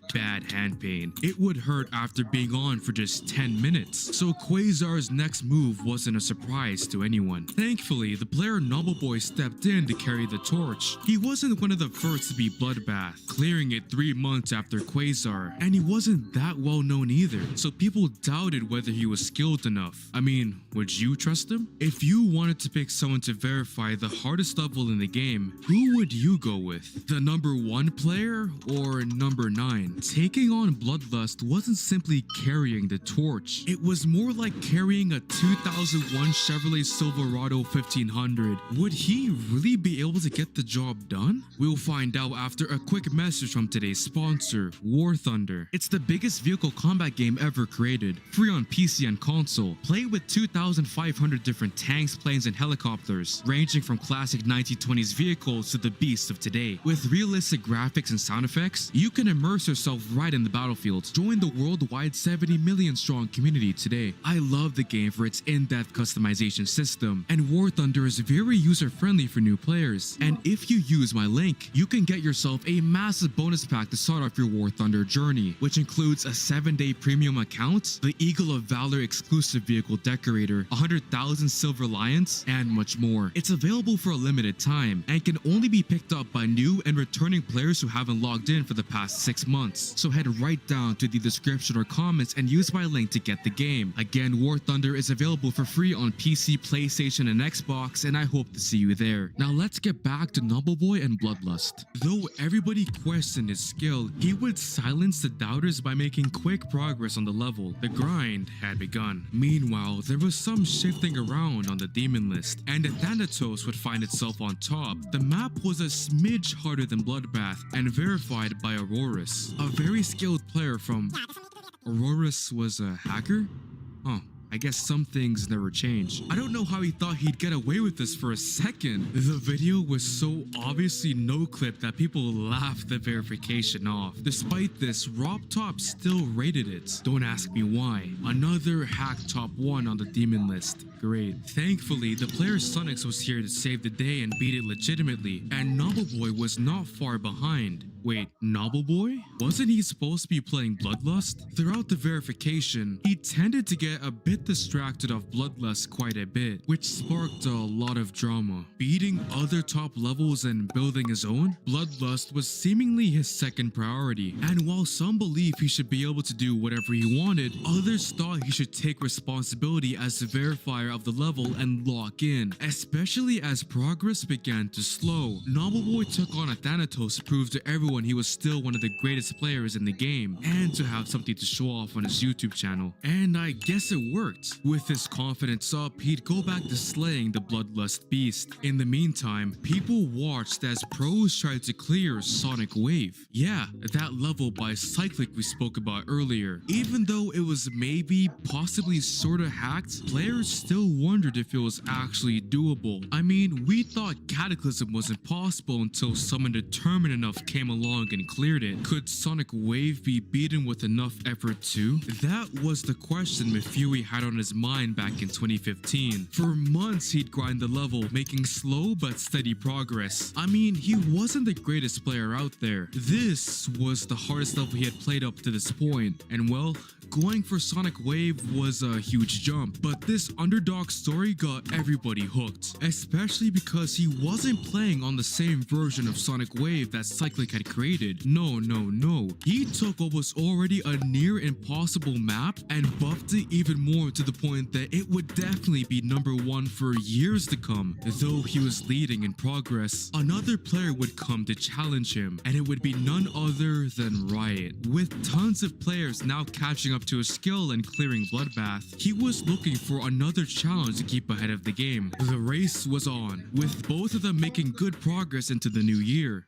hand pain. It would hurt after being on for just 10 minutes, so Quasar's next move wasn't a surprise to anyone. Thankfully, the player Nobleboy stepped in to carry the torch. He wasn't one of the first to be Bloodbath, clearing it 3 months after Quasar, and he wasn't that well known either, so people doubted whether he was skilled enough. I mean, would you trust him? If you wanted to pick someone to verify the hardest level in the game, who would you go with? The number 1 player or number 9? Taking on Bloodlust wasn't simply carrying the torch. It was more like carrying a 2001 Chevrolet Silverado 1500. Would he really be able to get the job done? We'll find out after a quick message from today's sponsor, War Thunder. It's the biggest vehicle combat game ever created, free on PC and console. Play with 2,500 different tanks, planes, and helicopters, ranging from classic 1920s vehicles to the beasts of today. With realistic graphics and sound effects, you can immerse yourself right in the battlefield. Join the worldwide 70 million strong community today. I love the game for its in-depth customization system, and War Thunder is very user-friendly for new players. And if you use my link, you can get yourself a massive bonus pack to start off your War Thunder journey, which includes a 7-day premium account, the Eagle of Valor exclusive vehicle decorator, 100,000 silver lions, and much more. It's available for a limited time and can only be picked up by new and returning players who haven't logged in for the past 6 months. So head right down to the description or comments and use my link to get the game. Again, War Thunder is available for free on PC, PlayStation, and Xbox, and I hope to see you there. Now let's get back to Nobleboy and Bloodlust. Though everybody questioned his skill, he would silence the doubters by making quick progress on the level. The grind had begun. Meanwhile, there was some shifting around on the demon list, and Thanatos would find itself on top. The map was a smidge harder than Bloodbath and verified by Aurorus, a very skilled player from... Aurorus was a hacker? Huh. I guess some things never change. I don't know how he thought he'd get away with this for a second. The video was so obviously no clip that people laughed the verification off. Despite this, RobTop still rated it. Don't ask me why. Another hack top 1 on the demon list. Great. Thankfully, the player Sonix was here to save the day and beat it legitimately, and Nobleboy was not far behind. Wait, Nobleboy? Wasn't he supposed to be playing Bloodlust? Throughout the verification, he tended to get a bit distracted of Bloodlust quite a bit, which sparked a lot of drama. Beating other top levels and building his own, Bloodlust was seemingly his second priority, and while some believe he should be able to do whatever he wanted, others thought he should take responsibility as the verifier of the level and lock in, especially as progress began to slow. Nobleboy took on a Thanatos to prove to everyone he was still one of the greatest players in the game, and to have something to show off on his YouTube channel. And I guess it worked. With his confidence up, he'd go back to slaying the Bloodlust beast. In the meantime, people watched as pros tried to clear Sonic Wave. Yeah, that level by Cyclic we spoke about earlier. Even though it was maybe, possibly sorta hacked, players still wondered if it was actually doable. I mean, we thought Cataclysm was impossible until someone determined enough came along and cleared it. Could Sonic Wave be beaten with enough effort too? That was the question Mifui had on his mind back in 2015. For months he'd grind the level, making slow but steady progress. I mean, he wasn't the greatest player out there. This was the hardest level he had played up to this point, and well, going for Sonic Wave was a huge jump, but this underdog story got everybody hooked, especially because he wasn't playing on the same version of Sonic Wave that Cyclic had created. No. He took what was already a near impossible map and buffed it even more to the point that it would definitely be number 1 for years to come. Though he was leading in progress, another player would come to challenge him, and it would be none other than Riot. With tons of players now catching up up to his skill in clearing Bloodbath, he was looking for another challenge to keep ahead of the game. The race was on, with both of them making good progress into the new year.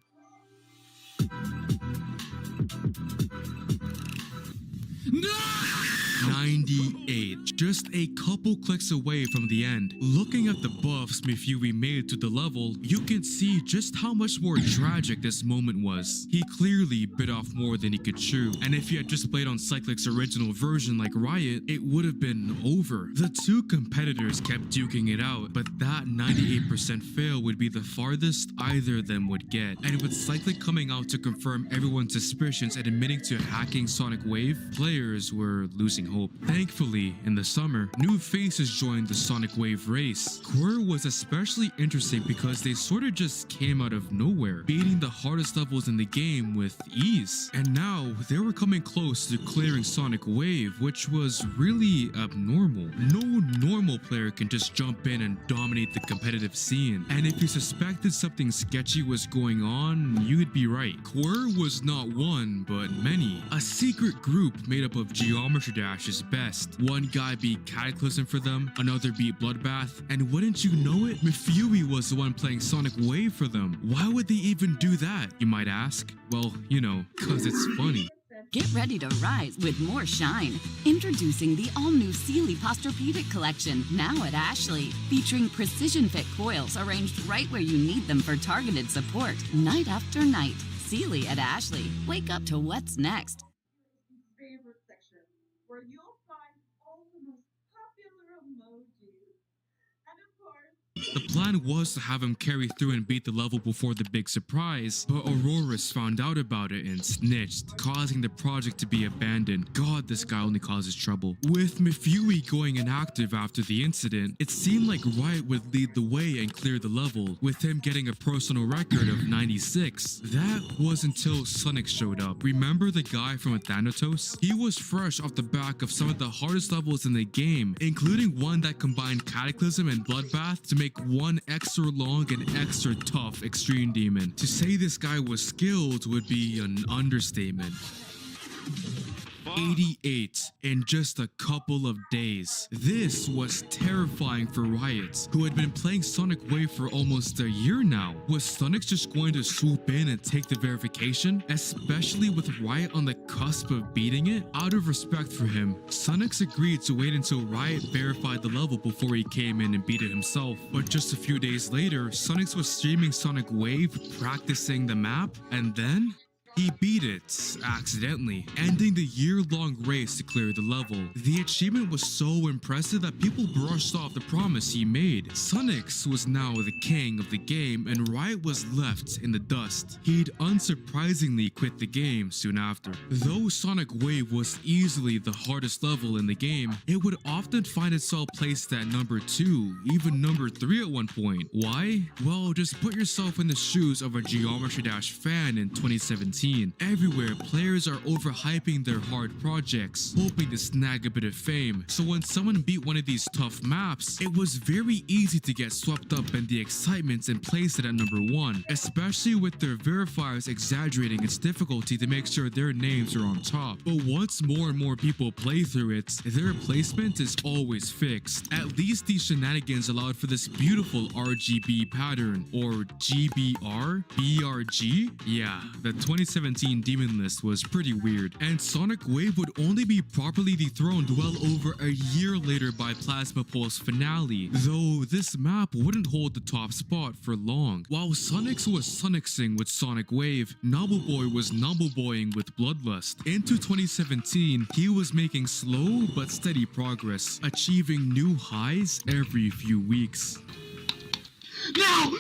98, just a couple clicks away from the end. Looking at the buffs Mifui made to the level, you can see just how much more tragic this moment was. He clearly bit off more than he could chew, and if he had just played on Cyclic's original version like Riot, it would have been over. The two competitors kept duking it out, but that 98% fail would be the farthest either of them would get, and with Cyclic coming out to confirm everyone's suspicions and admitting to hacking Sonic Wave, players were losing hope. Thankfully, in the summer, new faces joined the Sonic Wave race. Quirr was especially interesting because they sort of just came out of nowhere, beating the hardest levels in the game with ease. And now, they were coming close to clearing Sonic Wave, which was really abnormal. No normal player can just jump in and dominate the competitive scene. And if you suspected something sketchy was going on, you'd be right. Quirr was not one, but many. A secret group made up of Geometry Dash's best. One guy beat Cataclysm for them, another beat Bloodbath, and wouldn't you know it, Mifui was the one playing Sonic Wave for them. Why would they even do that, you might ask? Well, you know, cause it's funny. Get ready to rise with more shine. Introducing the all-new Sealy Posturepedic Collection, now at Ashley. Featuring precision-fit coils arranged right where you need them for targeted support, night after night. Sealy at Ashley. Wake up to what's next. Favorite section, where you'll find all the most popular emojis. And of course, The plan was to have him carry through and beat the level before the big surprise, but Auroras found out about it and snitched, causing the project to be abandoned. God, this guy only causes trouble. With Mifui going inactive after the incident, it seemed like Riot would lead the way and clear the level, with him getting a personal record of 96. That was until Sonic showed up. Remember the guy from Thanatos? He was fresh off the back of some of the hardest levels in the game, including one that combined Cataclysm and Bloodbath to make one extra long and extra tough Extreme Demon. To say this guy was skilled would be an understatement. 88 in just a couple of days. This was terrifying for Riot, who had been playing Sonic Wave for almost a year now. Was Sonic just going to swoop in and take the verification? Especially with Riot on the cusp of beating it? Out of respect for him, Sonic agreed to wait until Riot verified the level before he came in and beat it himself. But just a few days later, Sonic was streaming Sonic Wave, practicing the map, and then he beat it, accidentally, ending the year-long race to clear the level. The achievement was so impressive that people brushed off the promise he made. Sonix was now the king of the game and Riot was left in the dust. He'd unsurprisingly quit the game soon after. Though Sonic Wave was easily the hardest level in the game, it would often find itself placed at number 2, even number 3 at one point. Why? Well, just put yourself in the shoes of a Geometry Dash fan in 2017. Everywhere, players are overhyping their hard projects, hoping to snag a bit of fame. So when someone beat one of these tough maps, it was very easy to get swept up in the excitement and place it at number 1, especially with their verifiers exaggerating its difficulty to make sure their names are on top. But once more and more people play through it, their placement is always fixed. At least these shenanigans allowed for this beautiful RGB pattern, or GBR? BRG? Yeah, the 2017 Demon List was pretty weird, and Sonic Wave would only be properly dethroned well over a year later by Plasma Pulse Finale, though this map wouldn't hold the top spot for long. While Sonix was Sonixing with Sonic Wave, Nobleboy was Nobleboying with Bloodlust. Into 2017, he was making slow but steady progress, achieving new highs every few weeks. No!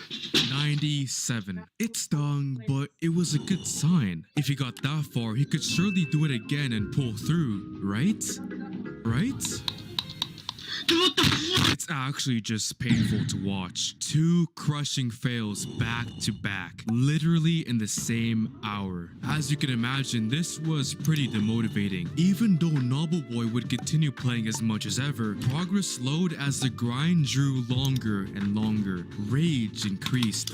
97. It stung, but it was a good sign. If he got that far, he could surely do it again and pull through, right? Right? What the fuck? It's actually just painful to watch. 2 crushing fails back to back, literally in the same hour. As you can imagine, this was pretty demotivating. Even though Nobleboy would continue playing as much as ever, progress slowed as the grind drew longer and longer. Rage increased.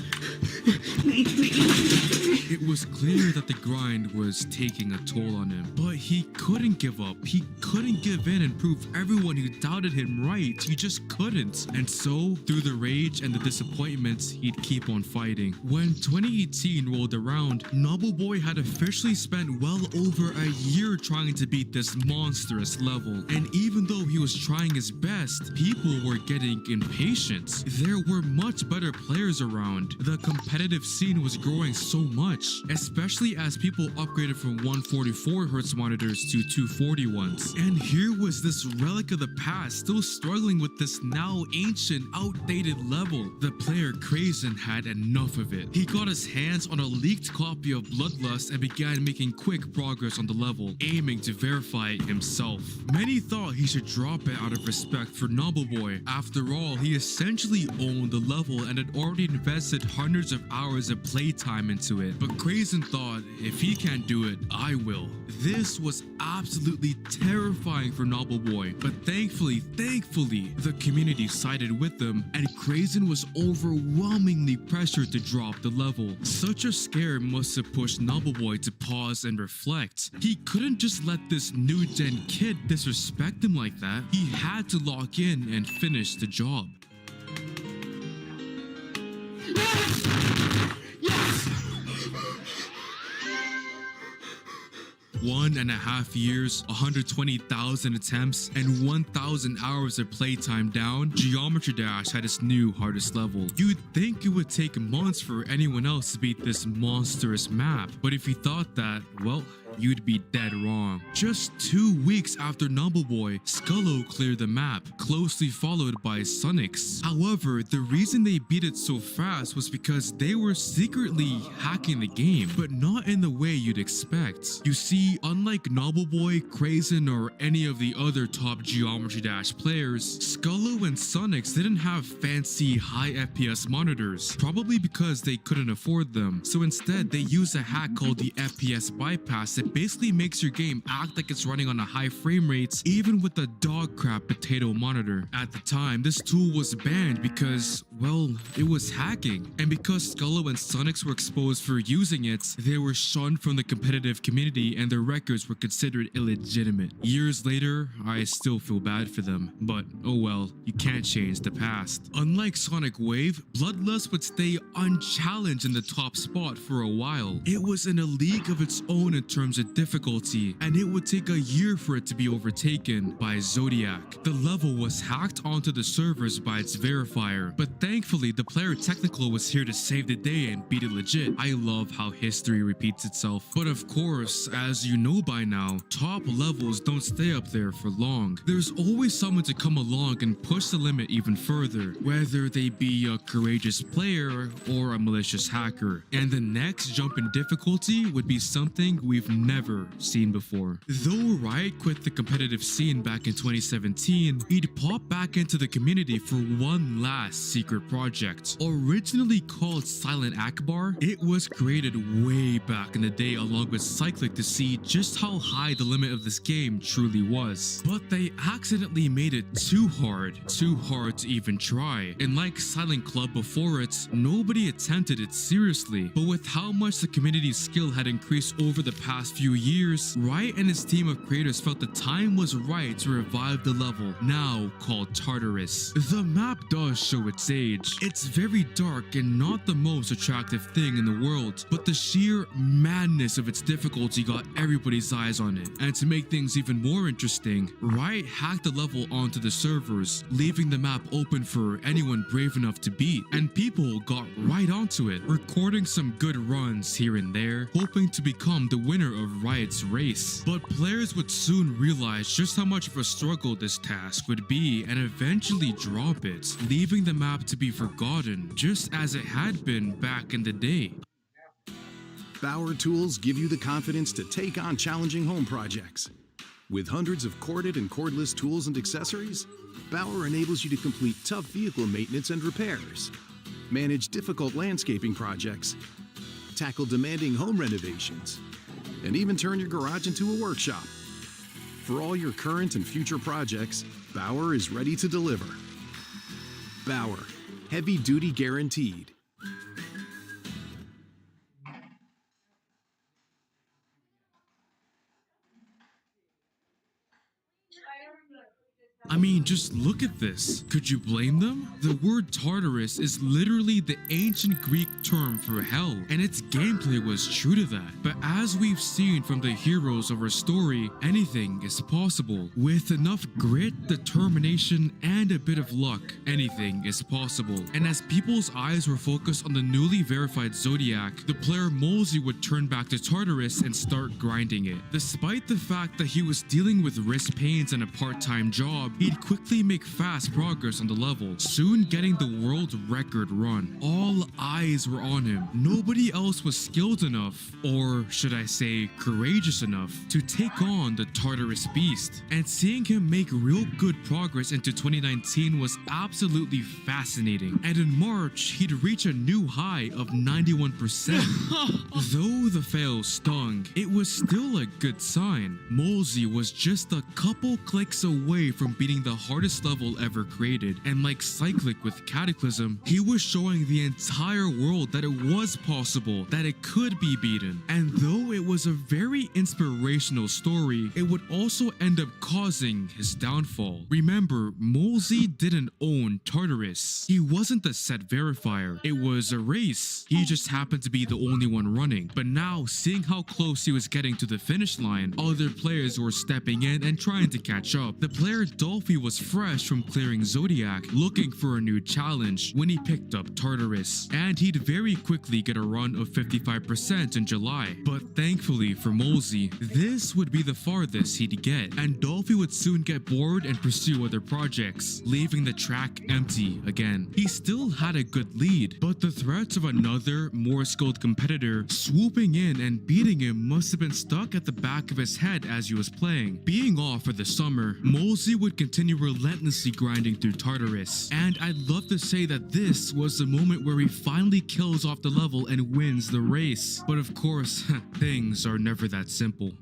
It was clear that the grind was taking a toll on him, but he couldn't give up. He couldn't give in and prove everyone who doubted him right. He just couldn't. And so, through the rage and the disappointments, he'd keep on fighting. When 2018 rolled around, Nobleboy had officially spent well over a year trying to beat this monstrous level. And even though he was trying his best, people were getting impatient. There were much better players around. The competitive scene was growing so much, especially as people upgraded from 144Hz monitors to 240 ones. And here was this relic of the past still struggling with this now ancient, outdated level. The player Krazen had enough of it. He got his hands on a leaked copy of Bloodlust and began making quick progress on the level, aiming to verify it himself. Many thought he should drop it out of respect for Nobleboy. After all, he essentially owned the level and had already invested hundreds of hours of playtime into it. But Krazen thought, if he can't do it, I will. This was absolutely terrifying for Nobleboy, but thankfully, the community sided with him, and Krazen was overwhelmingly pressured to drop the level. Such a scare must have pushed Nobleboy to pause and reflect. He couldn't just let this new gen kid disrespect him like that. He had to lock in and finish the job. Yes! 1.5 years, 120,000 attempts, and 1,000 hours of playtime down, Geometry Dash had its new hardest level. You'd think it would take months for anyone else to beat this monstrous map, but if you thought that, well, you'd be dead wrong. Just 2 weeks after Nobleboy, Skullo cleared the map, closely followed by Sunix. However, the reason they beat it so fast was because they were secretly hacking the game, but not in the way you'd expect. You see, unlike Nobleboy, Krazen, or any of the other top Geometry Dash players, Skullo and Sunix didn't have fancy high FPS monitors, probably because they couldn't afford them. So instead, they used a hack called the FPS bypass that basically makes your game act like it's running on a high frame rates even with a dog crap potato monitor. At the time, this tool was banned because, well, it was hacking. And because Skullo and Sunix were exposed for using it, they were shunned from the competitive community and their records were considered illegitimate. Years later, I still feel bad for them, but oh well, you can't change the past. Unlike Sonic Wave, Bloodlust would stay unchallenged in the top spot for a while. It was in a league of its own in terms of difficulty, and it would take a year for it to be overtaken by Zodiac. The level was hacked onto the servers by its verifier, but thankfully the player Technical was here to save the day and beat it legit. I love how history repeats itself. But of course, as you know by now, top levels don't stay up there for long. There's always someone to come along and push the limit even further, whether they be a courageous player or a malicious hacker. And the next jump in difficulty would be something we've never seen before. Though Riot quit the competitive scene back in 2017, he'd pop back into the community for one last secret project. Originally called Silent Akbar, it was created way back in the day along with Cyclic to see just how high the limit of this game truly was. But they accidentally made it too hard to even try. And like Silent Club before it, nobody attempted it seriously. But with how much the community's skill had increased over the past few years, Riot and his team of creators felt the time was right to revive the level, now called Tartarus. The map does show its age. It's very dark and not the most attractive thing in the world, but the sheer madness of its difficulty got everybody's eyes on it. And to make things even more interesting, Riot hacked the level onto the servers, leaving the map open for anyone brave enough to beat, and people got right onto it, recording some good runs here and there, hoping to become the winner of Riot's race. But players would soon realize just how much of a struggle this task would be and eventually drop it, leaving the map to be forgotten, just as it had been back in the day. Bauer tools give you the confidence to take on challenging home projects. With hundreds of corded and cordless tools and accessories, Bauer enables you to complete tough vehicle maintenance and repairs, manage difficult landscaping projects, tackle demanding home renovations, and even turn your garage into a workshop. For all your current and future projects, Bauer is ready to deliver. Bauer, heavy duty guaranteed. I mean, just look at this. Could you blame them? The word Tartarus is literally the ancient Greek term for hell, and its gameplay was true to that. But as we've seen from the heroes of our story, anything is possible. With enough grit, determination, and a bit of luck, anything is possible. And as people's eyes were focused on the newly verified Zodiac, the player Molesy would turn back to Tartarus and start grinding it. Despite the fact that he was dealing with wrist pains and a part-time job, he'd quickly make fast progress on the level, soon getting the world record run. All eyes were on him. Nobody else was skilled enough, or should I say courageous enough, to take on the Tartarus beast. And seeing him make real good progress into 2019 was absolutely fascinating. And in March, he'd reach a new high of 91%. Though the fail stung, it was still a good sign. Molesy was just a couple clicks away from beating the hardest level ever created, and like Cyclic with Cataclysm, he was showing the entire world that it was possible, that it could be beaten. And though it was a very inspirational story, it would also end up causing his downfall. Remember, Molesy didn't own Tartarus. He wasn't the set verifier. It was a race. He just happened to be the only one running. But now, seeing how close he was getting to the finish line, other players were stepping in and trying to catch up. The player Dolphy was fresh from clearing Zodiac, looking for a new challenge when he picked up Tartarus, and he'd very quickly get a run of 55% in July. But thankfully for Molesy, this would be the farthest he'd get, and Dolphy would soon get bored and pursue other projects, leaving the track empty again. He still had a good lead, but the threats of another, more skilled competitor swooping in and beating him must have been stuck at the back of his head as he was playing. Being off for the summer, Molesy would continue relentlessly grinding through Tartarus, and I'd love to say that this was the moment where he finally kills off the level and wins the race. But of course, things are never that simple.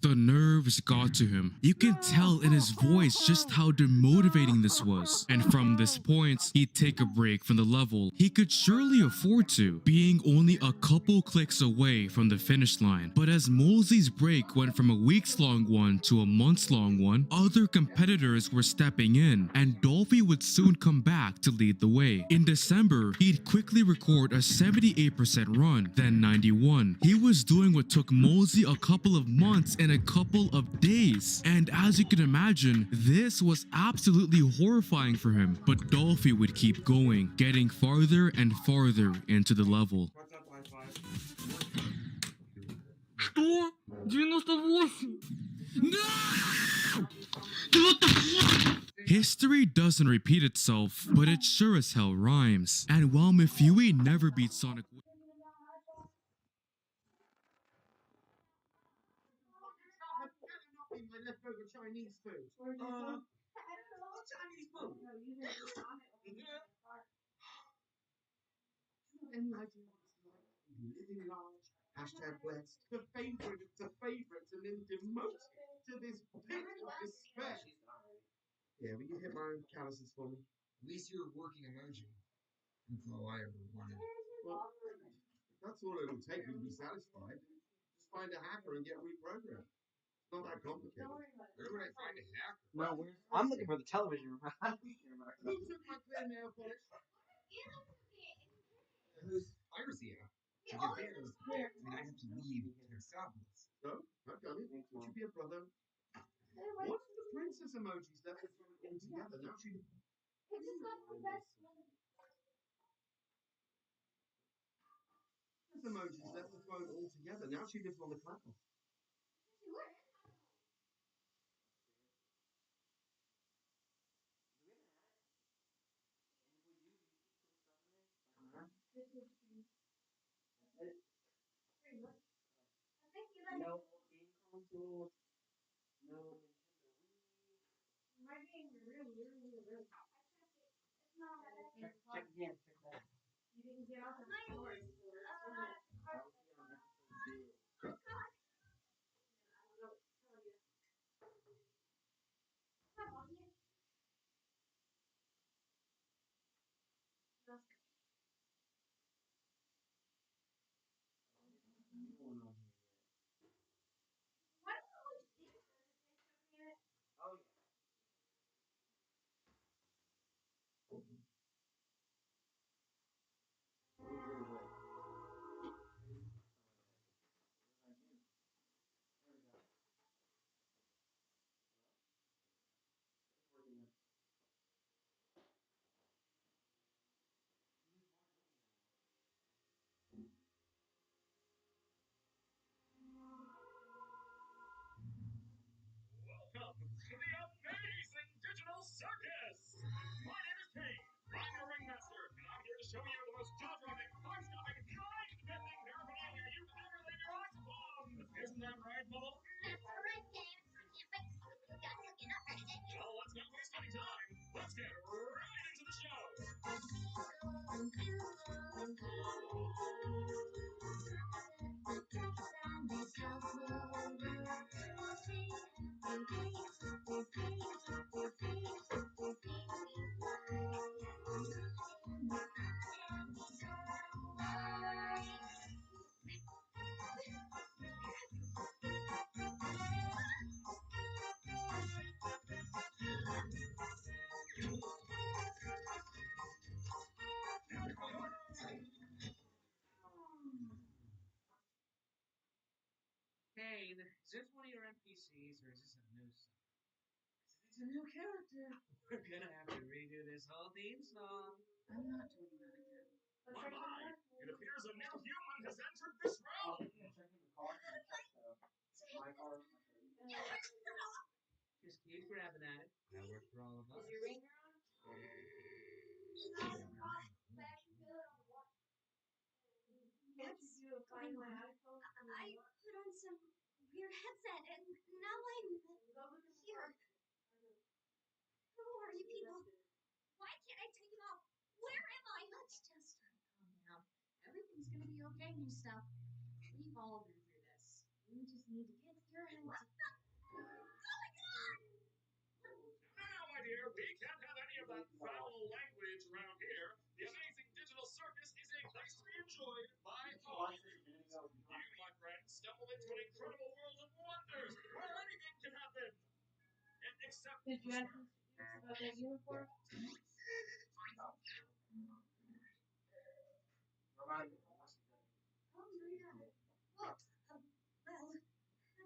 The nerves got to him. You can tell in his voice just how demotivating this was. And from this point, he'd take a break from the level. He could surely afford to, being only a couple clicks away from the finish line. But as Molesy's break went from a weeks-long one to a months-long one, other competitors were stepping in, and Dolphy would soon come back to lead the way. In December, he'd quickly record a 78% run, then 91. He was doing what took Molesy a couple of months and a couple of days, and as you can imagine, this was absolutely horrifying for him. But Dolphy would keep going, getting farther and farther into the level. Что? 98. No! What the fuck? History doesn't repeat itself, but it sure as hell rhymes. And while Mifune never beat Sonic, My leftover Chinese food. What Chinese food? Any idea what it's like? Living large. Hashtag blessed. The favorite of the favorites and then demoted to this pit of despair. Yeah, will you hit my calluses for me? At least you're a working emoji. That's all I ever wanted. Well, that's all it'll take me to be satisfied. Just find a hacker and get reprogrammed. Not that complicated. Where would I find a hacker? No, I'm looking for the television room. I don't care about Who took my clear nail polish? Who's piracy app? To get theirs, I have to leave Tersapolis. So, I've done it. Would you be a brother? What if the princess emojis left the phone altogether? Now she. Princess emojis left the phone altogether. Now she lives on the cloud. No game console. No. Check again. Check that. You didn't get off the floor. Oh, Welcome to the amazing digital circus! My name is Kane. I'm your ringmaster, and I'm here to show you the most jaw-dropping, heart-stopping, mind-bending paraphernalia you've ever laid your eyes upon! Isn't that right, Bubble? That's correct, James. I can't wait to see what you guys cooking up today. Well, let's not waste any time. Let's get right into the show! Hey, is this one of your NPCs or is this a new song? It's a new character. We're gonna have to redo this whole theme song. I'm not doing that again. My, my! It appears a new human has entered this realm! Just keep grabbing at it. That worked for all of us. Is your ringer on? Can't you do a find my iPhone? I put on some weird headset and now I'm here. Who are you people? Why can't I take it off? Where am I? Let's just try to calm down. Everything's gonna be okay, new stuff. We've all been through this. We just need to get your heads. What's going on? Now, my dear, we can't have any of that foul language around here. The amazing digital circus is a place to be enjoyed by all. You, my friend, stumbled into an incredible world of wonders where anything can happen. And except Did you ask about that uniform? Oh, yeah.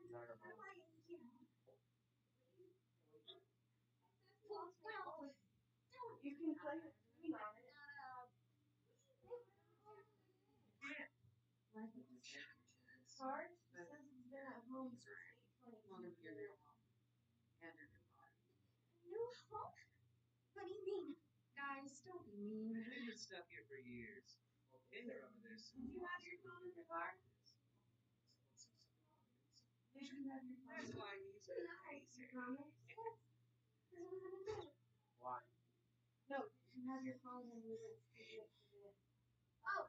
Well, how am I here? Well, don't. You can play it. Hard? Says it's been at home since 8:20. One of your new home. And your new body. New home? What do you mean? Guys, don't be mean. We've been stuck here for years. Okay, they're over there. Did you have your phone in the car? Did you have your phone? That's why these are crazy. Promise? Yes. This was in the day. Why? No, did you have your phone when we went to the Oh,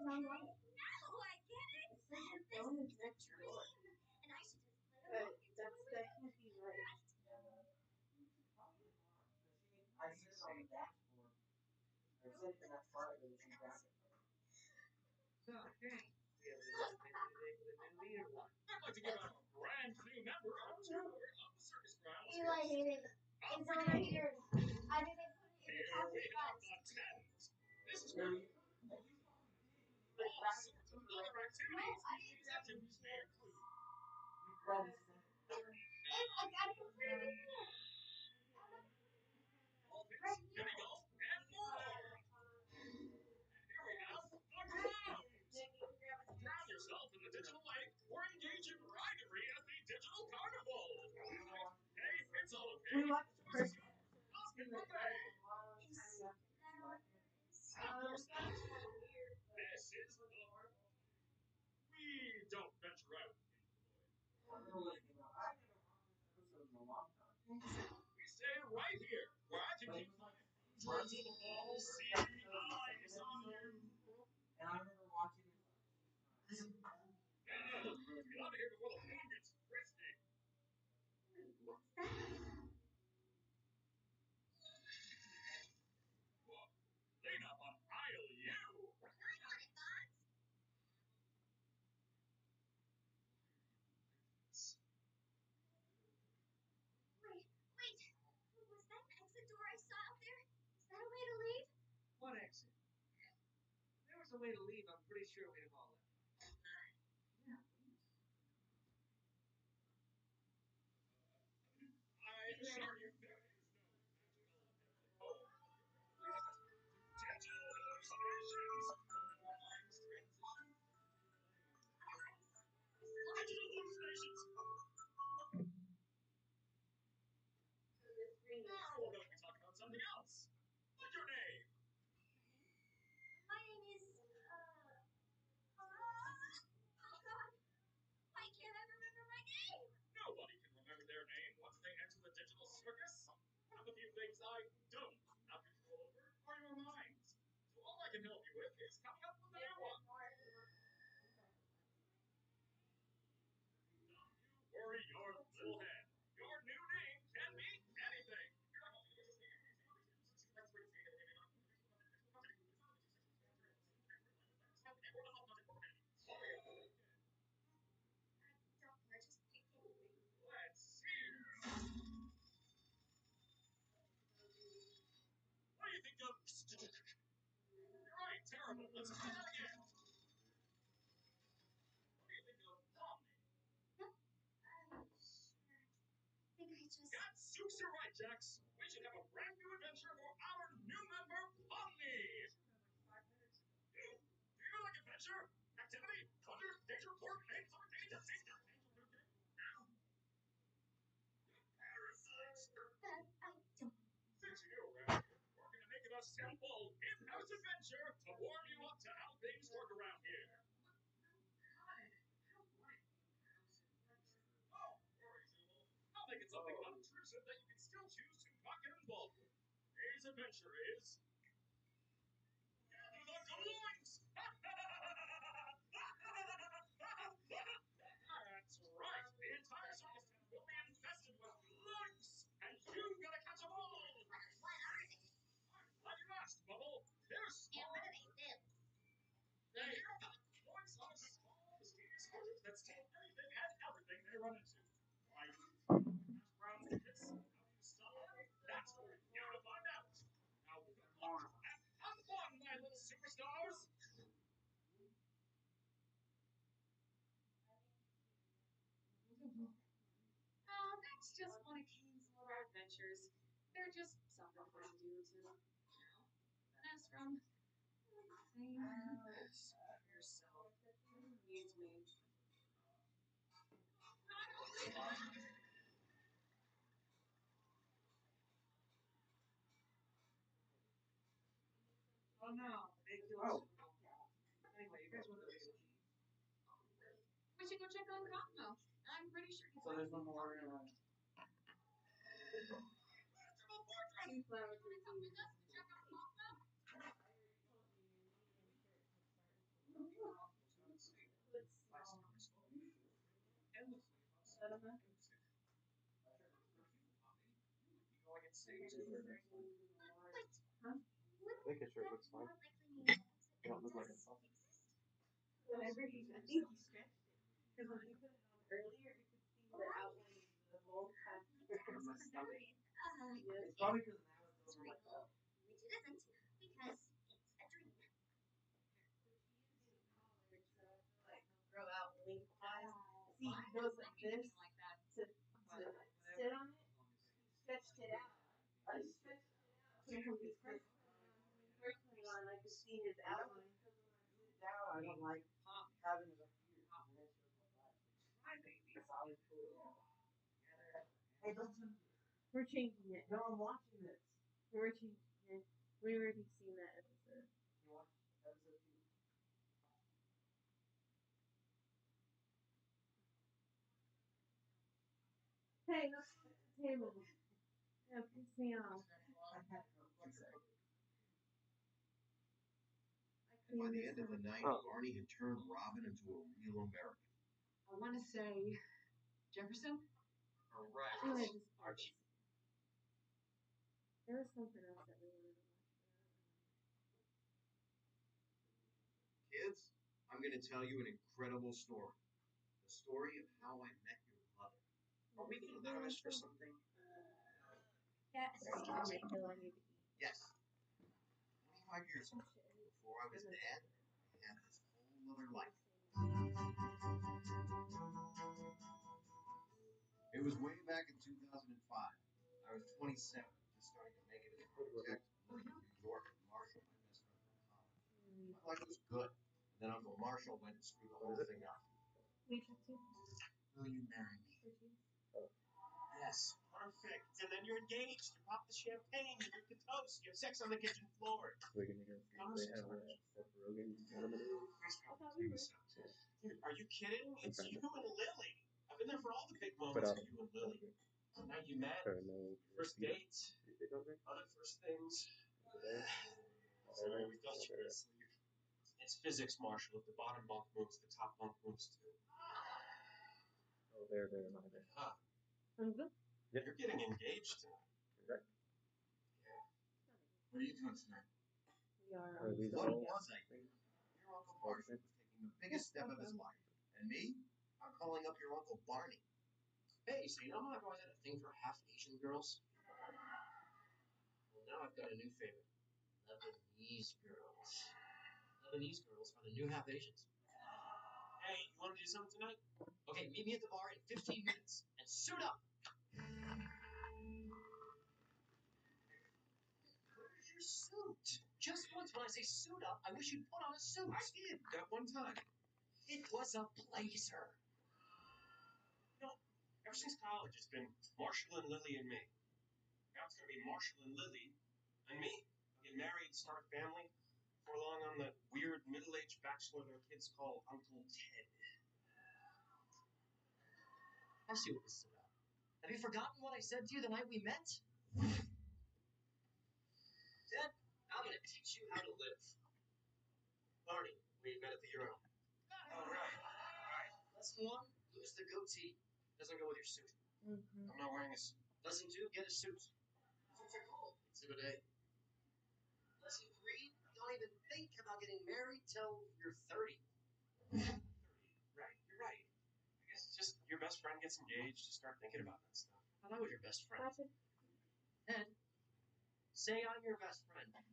no, I get it. This is a dream. And I should just let it But that can't be right. I see it on the dashboard. I said for that part that you got it from. So, okay. We have a little bit today for the new leader one. I'd like to give out a brand new member of tour of the circus grounds. Eli hated it. It's over here. I didn't put it in the Here coffee we have box. the tent. This is where all sorts of other activities. These activities may include I gotta go put it in there. ball pits, mini golf, and more. And here we have the grounds. Drown yourself in the digital lake or engage in ridery at the digital carnival. Hey, it's all okay. We watched the first Oscar Buffet. Outdoor snacks. This is the We don't venture out into the void. We stay right here, where I can keep my And I remember watching it. Get out of here before the phone gets crispy. What's that? Clean up on aisle you. Wait. Was that exit door I saw out there? Is that a way to leave? What exit? If there was a way to leave, I'm pretty sure we'd have all left. I assure you, there is no digital hallucinations. Digital hallucinations. Oh, no, we talk about something else. What's your name? My name is, oh God. Why can't I remember my name? Nobody can remember their name once they enter the digital circus. One of the few things I don't have control over are your minds. So all I can help you with is coming up with a new one. Don't you worry your little head. Your new name can be anything. Just pick anything. Let's see. What do you think of? You're right, terrible. Let's try that again. What do you think of Pomni? Sure. I think I just... Gadzooks, you're right, Jax. We should have a brand new adventure for our new member, Pomni. Do you like adventure? Activity? Thunder? Danger? Port? Names? Summer danger? Season? Parasites. That I don't... Since you're around here, we're going to make it a simple in-house adventure to warm you up to how things work around here. Oh, worry, Jewel. I'll make it something unobtrusive that you can still choose to not get involved with. Today's adventure is... Gather the Galoinks! That's right. The entire circus tent will be infested with Galoinks, and you've got to catch them all. What are they? I'm glad you asked, Bubble. They're small. And what do they do? Galoinks are small, mysterious creatures that steal anything and everything they run into. Why you hash browns tickets? How do you stop them? That's for you to find out. Now, good luck and have fun, my little superstars. That's just one of Kane's little adventures. They're just something for him to do to, finesse from. Yourself. Needs me. Oh no, they killed Anyway, you guys want to leave? We should go check on Cosmo. I'm pretty sure he's So there's no more. two flowers for the team. Check on Cosmo? Wouldn't think his shirt that looks fine. more likely mean that You don't look like does it. exist? Whenever he, I think he scratched it. Because when he put it on earlier, you could see the outline of the whole half. It's Yeah. probably because now it's It's over like real, that. which it isn't, because it's a dream. Like grow out lengthwise. See, he goes like this like that. to sit on it. He stretched it out. I stretched it out. So from his first one, I could see his outline. Now I don't like having it up here. My baby. Solid food. Hey, listen. We're changing it. No, I'm watching this. We're changing it. We already seen that episode. You watch episode 2? Hey, look at the table. Yeah, piss me off. I had no. And by the end of the night, Barney had turned Robin into a real American. I want to say Jefferson. All right. Archie. There was something else that we wanted to watch. Kids, I'm going to tell you an incredible story. The story of how I met your mother. Are we being punished for something? Yes. Yes. 25 years ago, before I was dad, I had this whole other life. It was way back in 2005. I was 27, just starting to make it as an architect, living in New York with Marshall, my best friend from college. My life was good. And then Uncle Marshall went and screwed the whole thing up. Will you marry me? Yes. Perfect. And then you're engaged. You pop the champagne, you drink the toast, you have sex on the kitchen floor. We're gonna go see if they have Seth Rogen nominated. Dude, are you kidding? It's you and Lily. I've been there for all the big But moments with you and Lily. The night you met, no. first dates, You think I'll drink? other first things. Today? Sorry, we thought you were asleep. It's physics, Marshall. If the bottom bunk moves, the top bunk moves too. Oh, there, my bad. Huh. Mm-hmm. Yep. You're getting engaged tonight. Correct. What are you doing tonight? We are. Are these What all was I doing? Your Uncle Marshall was taking the biggest step of his life. And me? I'm calling up your Uncle Barney. Hey, so you know how I've always had a thing for half Asian girls? Well, now I've got a new favorite. Lebanese girls. Lebanese girls are the new half Asians. Hey, you want to do something tonight? Okay, meet me at the bar in 15 minutes and suit up. Where's your suit? Just once when I say suit up, I wish you'd put on a suit. I did, that one time. It was a blazer. You know, ever since college, it's been Marshall and Lily and me. Now it's going to be Marshall and Lily and me. We'll get married, start a family. Before long, I'm the weird middle-aged bachelor their kids call Uncle Ted. I see what this is about. Have you forgotten what I said to you the night we met? Ted, I'm going to teach you how to live. Barney, we met at the Euro. All right. Lesson 1, lose the goatee. Doesn't go with your suit. Mm-hmm. I'm not wearing a suit. Lesson 2, get a suit. Suits are cool. Exhibit A. Lesson 3, don't even think about getting married till you're 30. 30. Right, you're right. I guess it's just your best friend gets engaged, you start thinking about that stuff. I thought I was your best friend. Ed, say I'm your best friend. You're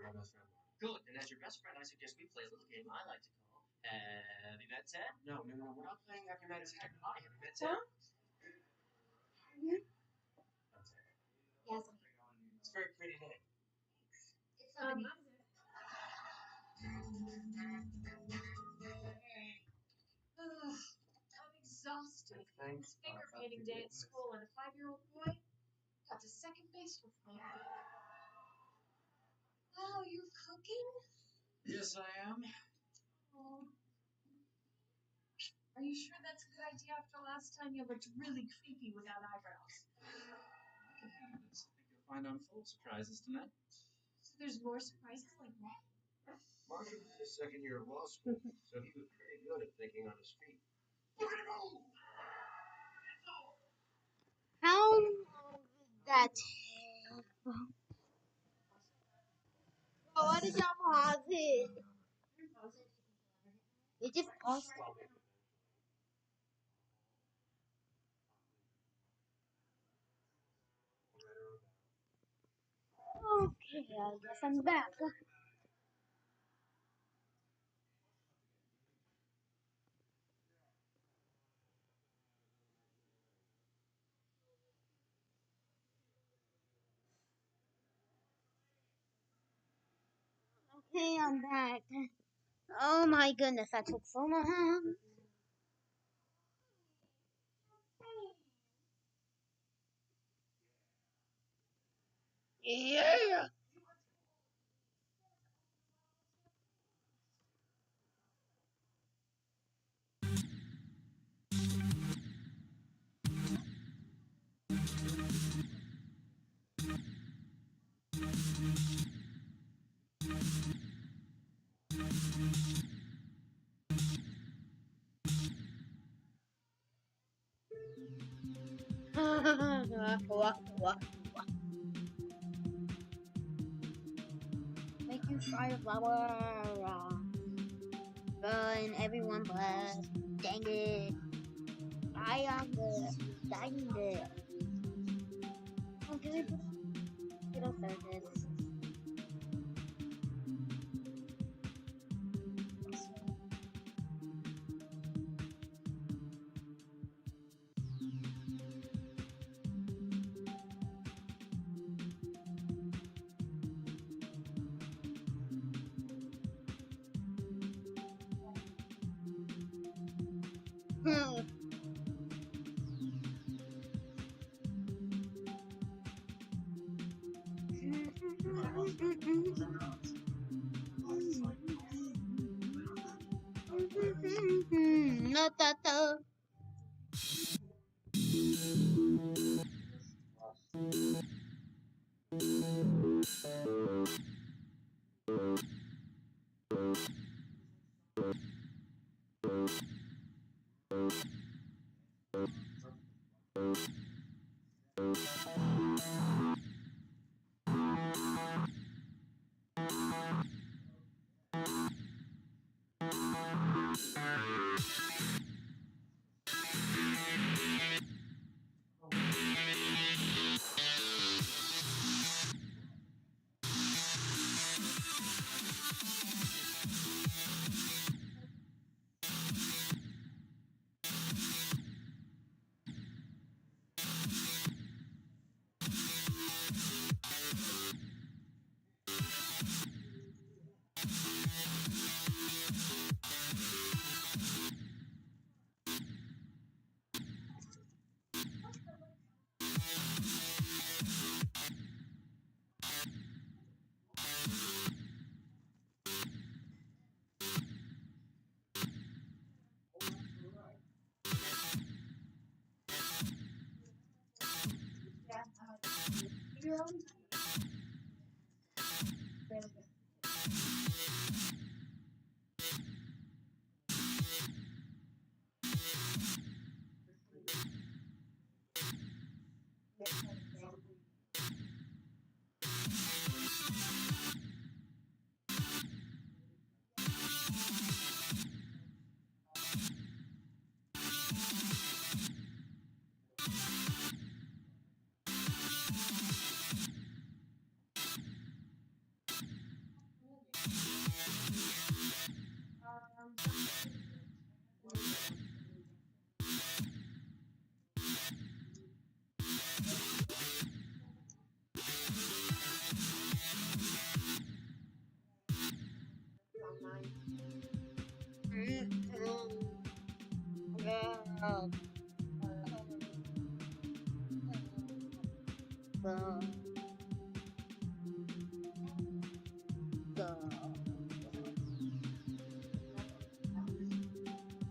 my best friend. Good, and as your best friend, I suggest we play a little game I like to call Have you met Ted? No, we're not playing Have you met Ted. Have you met Ted? Yes. It's a very pretty name. It's Lebanese. I'm exhausted. Thanks. It's finger painting day at school, and a 5-year-old boy got to second base with me. Oh, you're cooking? Yes, I am. Oh. Are you sure that's a good idea after last time you looked really creepy without eyebrows? I think you'll find I'm full of surprises tonight. So there's more surprises like that? Marshall was in his second year of law school, so he was pretty good at thinking on his feet. Look at him! How long did that take? Oh, why did y'all pause it? It just paused. Okay, I guess I'm back. Okay, I'm back. Oh my goodness, that took so long. Yeah. Make you fire flower. Burn everyone bless. Dang it. I am the dang it. Oh, can we put it up there? No, tata.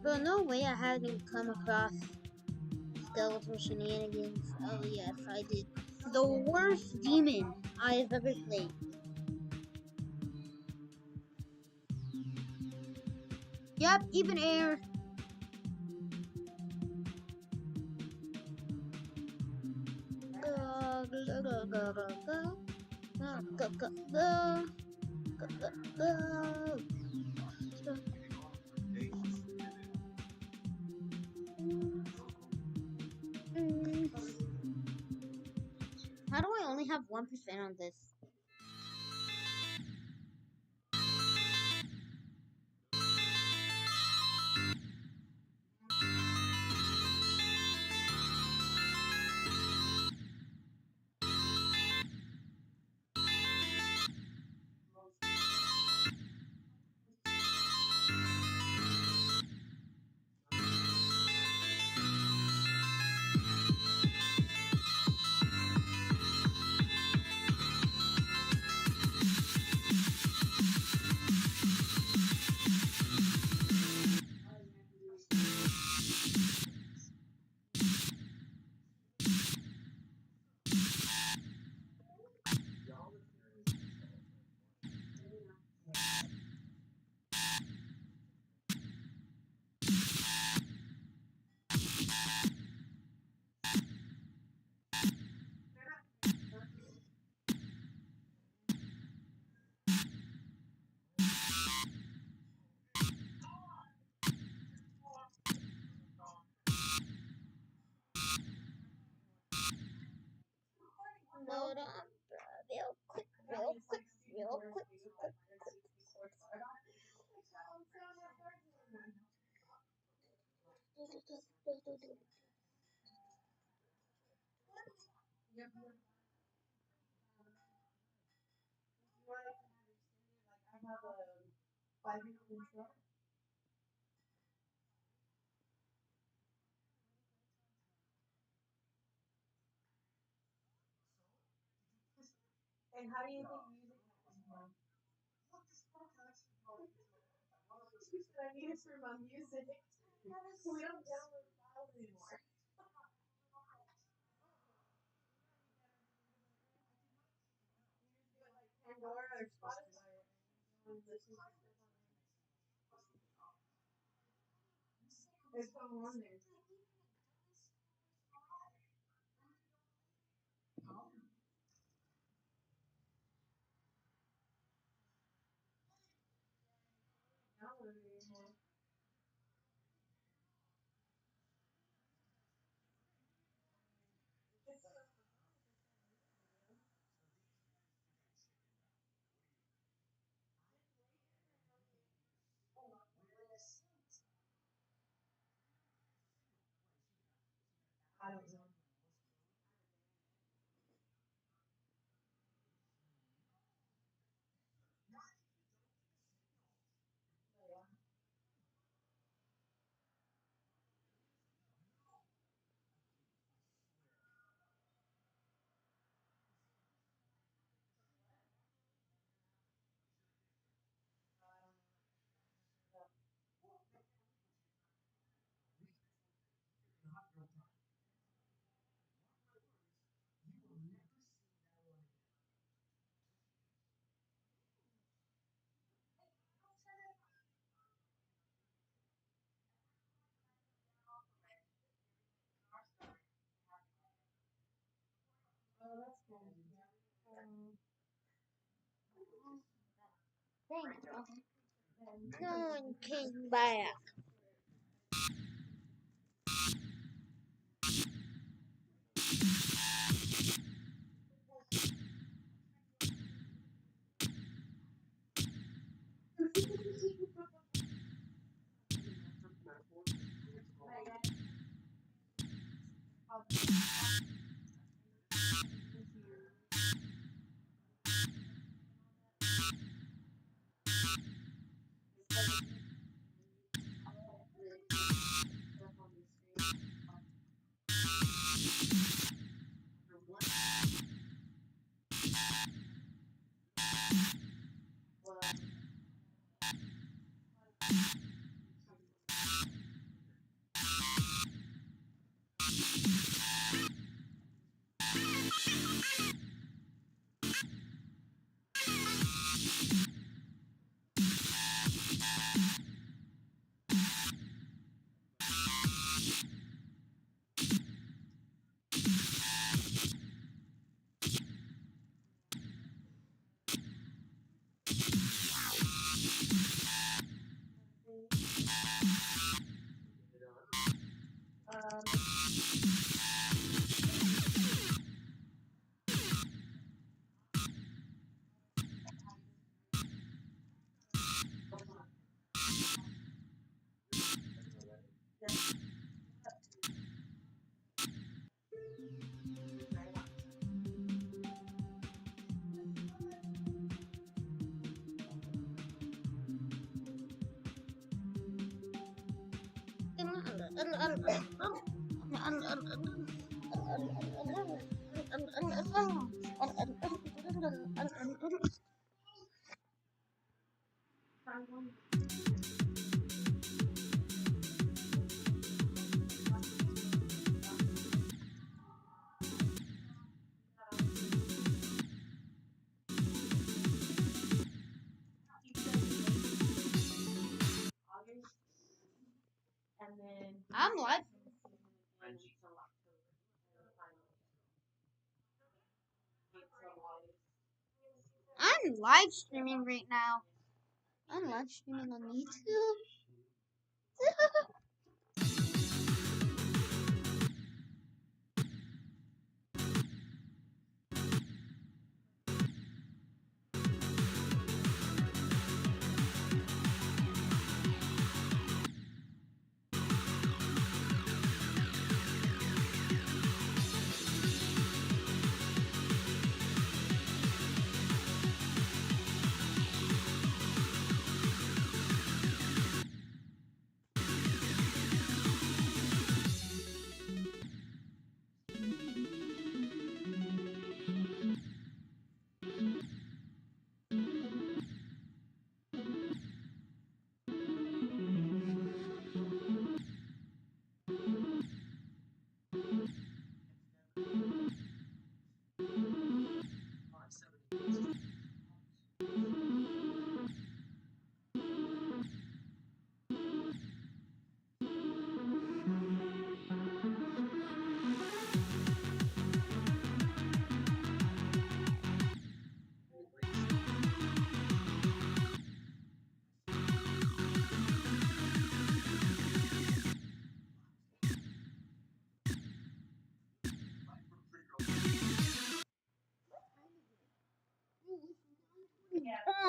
But no way I hadn't come across Skeletal Shenanigans. Oh yes, I did. The worst demon I've ever played. Yep, even air. How do I only have 1% on this? And how do you think music happens now? I need it for my music. We don't download files anymore. Pandora or Spotify. There's one on there. Download it anymore. I don't know. Oh, that's cool. No one came back. I'm live. I'm live streaming right now. I'm live streaming on YouTube.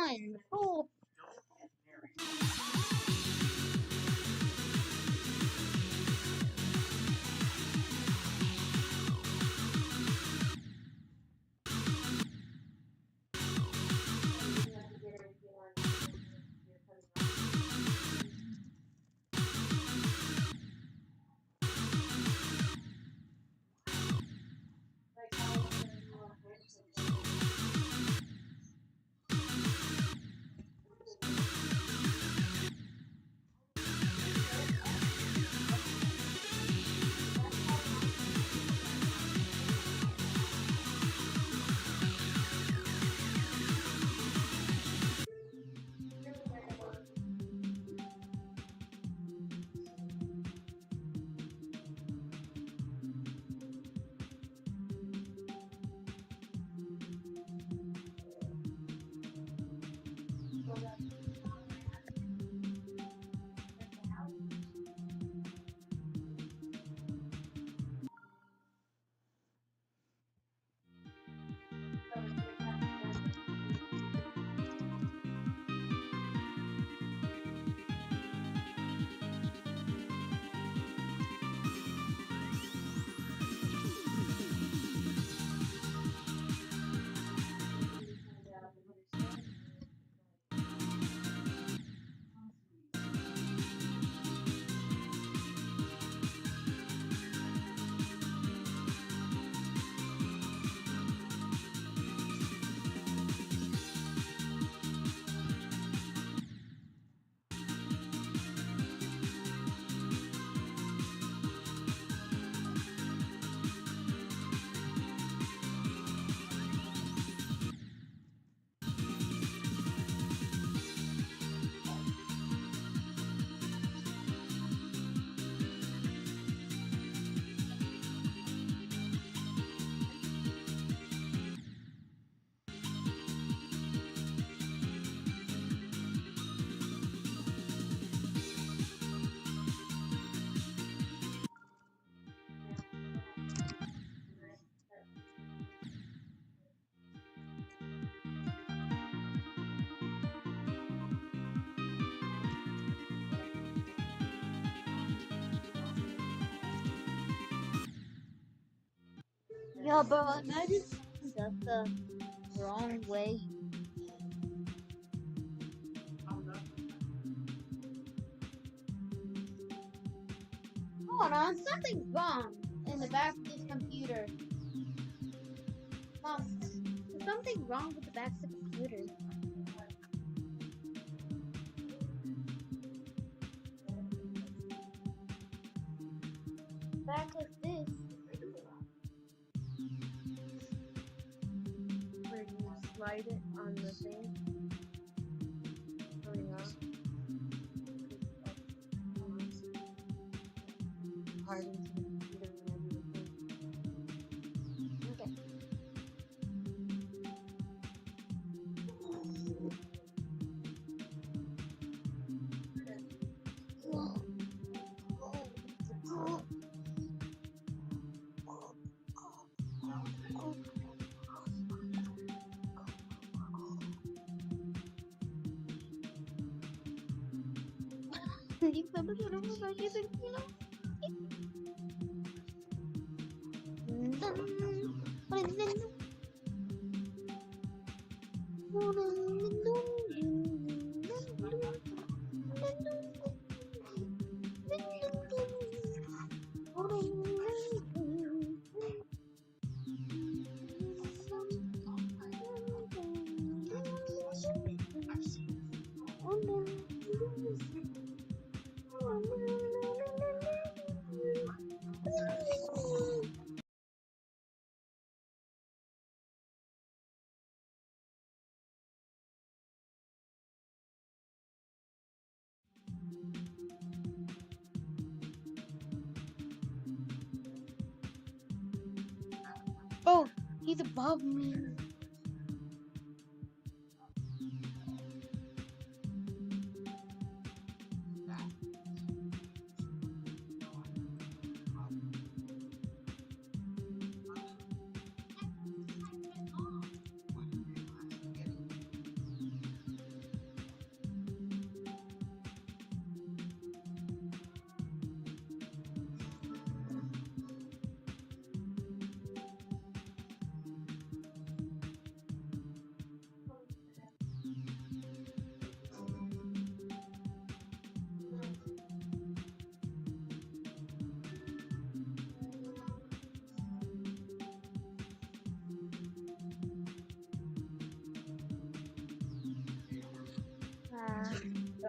on, bro. Yo, bro, imagine that's the wrong way. Hold on, something's wrong in the back of this computer. Mom, there's something wrong with the back of the computer. Back like this. Where you slide it on the thing. Going up. Hard into the computer whenever you think. Okay. Oh, he's above me.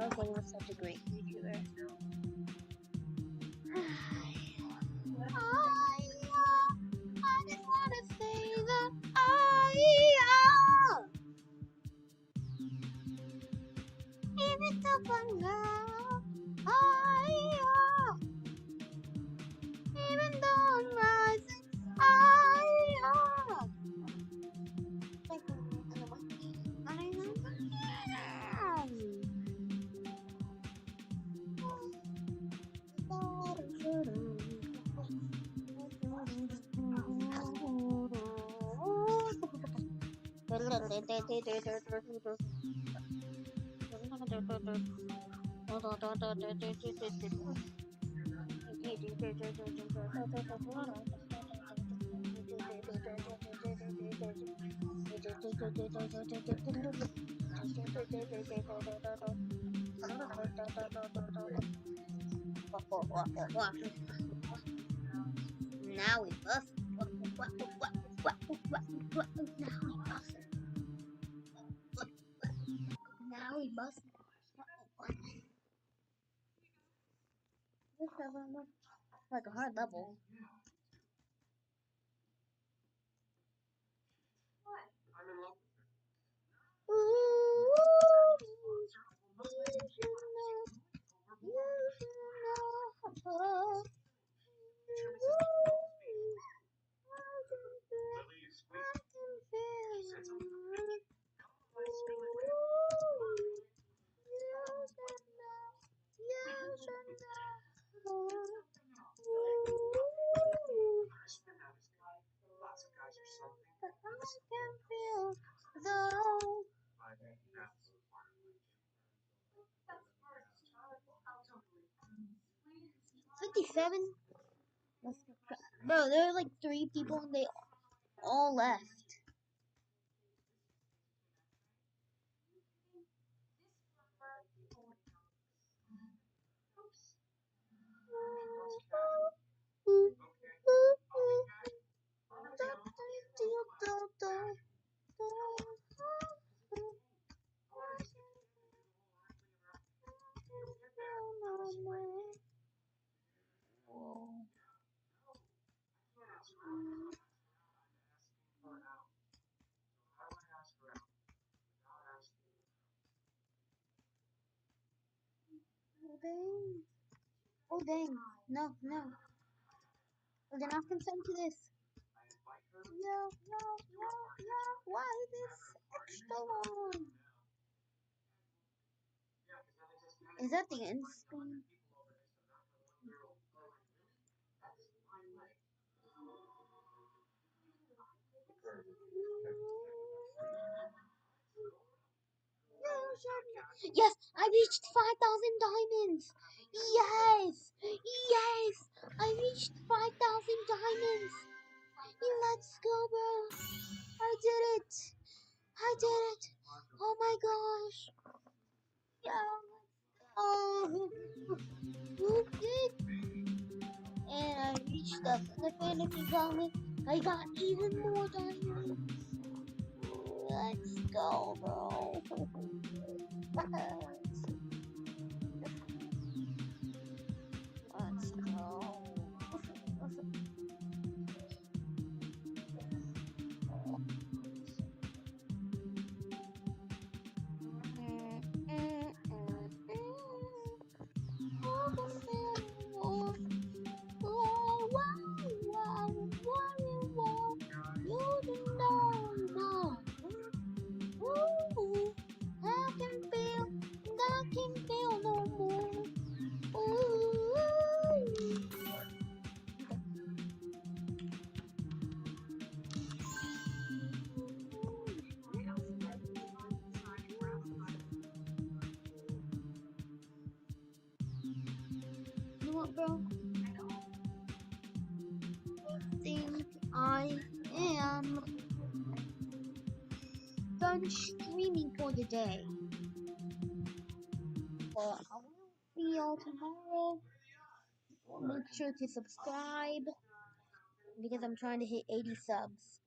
thought he was such a great YouTuber. I just wanna say that give it up and now. Even though I'm rising, like now we bust. Now we bust. This level looks like a hard level. I'm in love with her. Lily is sweet. Said something. Lots of guys are something. I can feel though. 57? Bro, there are like 3 people and they all left. Oh dang. No. Well, then I'll consent to this. Yo. Why is this extra long? Is that the end screen? Yes, I reached 5,000 diamonds. Yes, I reached 5,000 diamonds. Let's go, bro. I did it. Oh my gosh. Okay. And I reached the Infinity Gauntlet. I got even more diamonds. Let's go, bro. Let's go. I can feel no more. You know what, bro? I think I am done streaming for the day. But I will see y'all tomorrow. Make sure to subscribe because I'm trying to hit 80 subs.